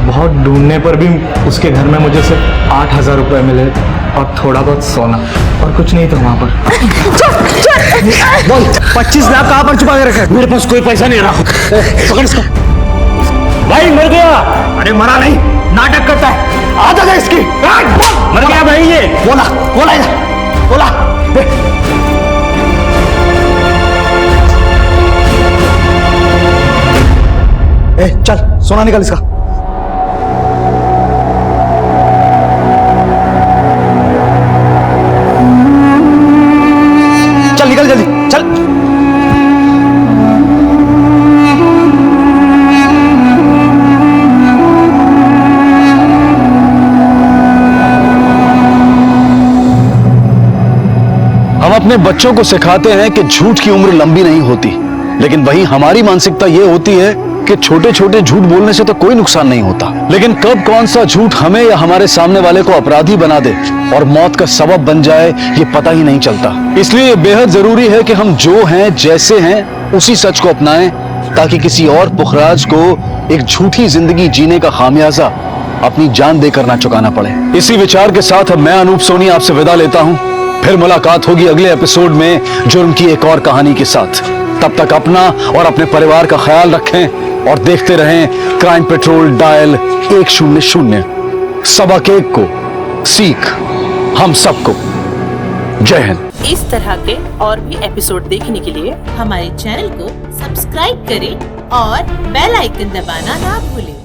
बहुत ढूंढने पर भी उसके घर में मुझे सिर्फ 8,000 रुपए मिले और थोड़ा बहुत सोना, और कुछ नहीं था वहां पर। बोल, 25 लाख कहां पर छुपा के रखा है? मेरे पास कोई पैसा नहीं रहा। पकड़ इसको। भाई मर गया। अरे मरा नहीं, नाटक करता है। आदत है इसकी। मर गया भाई ये। बोला बोला बोला। चल सोना निकल इसका। चल निकल जल्दी चल। हम अपने बच्चों को सिखाते हैं कि झूठ की उम्र लंबी नहीं होती, लेकिन वहीं हमारी मानसिकता यह होती है कि छोटे छोटे झूठ बोलने से तो कोई नुकसान नहीं होता, लेकिन कब कौन सा झूठ हमें या हमारे सामने वाले को अपराधी बना दे और मौत का सबब बन जाए ये पता ही नहीं चलता। इसलिए ये बेहद जरूरी है कि हम जो हैं जैसे हैं उसी सच को अपनाएं, ताकि किसी और पुखराज को एक झूठी जिंदगी जीने का खामियाजा अपनी जान देकर ना चुकाना पड़े। इसी विचार के साथ अब मैं अनूप सोनी आपसे विदा लेता हूं। फिर मुलाकात होगी अगले एपिसोड में जुर्म की एक और कहानी के साथ। तब तक अपना और अपने परिवार का ख्याल रखें और देखते रहें क्राइम पेट्रोल डायल 100। सबक एक को सीख हम सबको। जय हिंद। इस तरह के और भी एपिसोड देखने के लिए हमारे चैनल को सब्सक्राइब करें और बेल आइकन दबाना ना भूलें।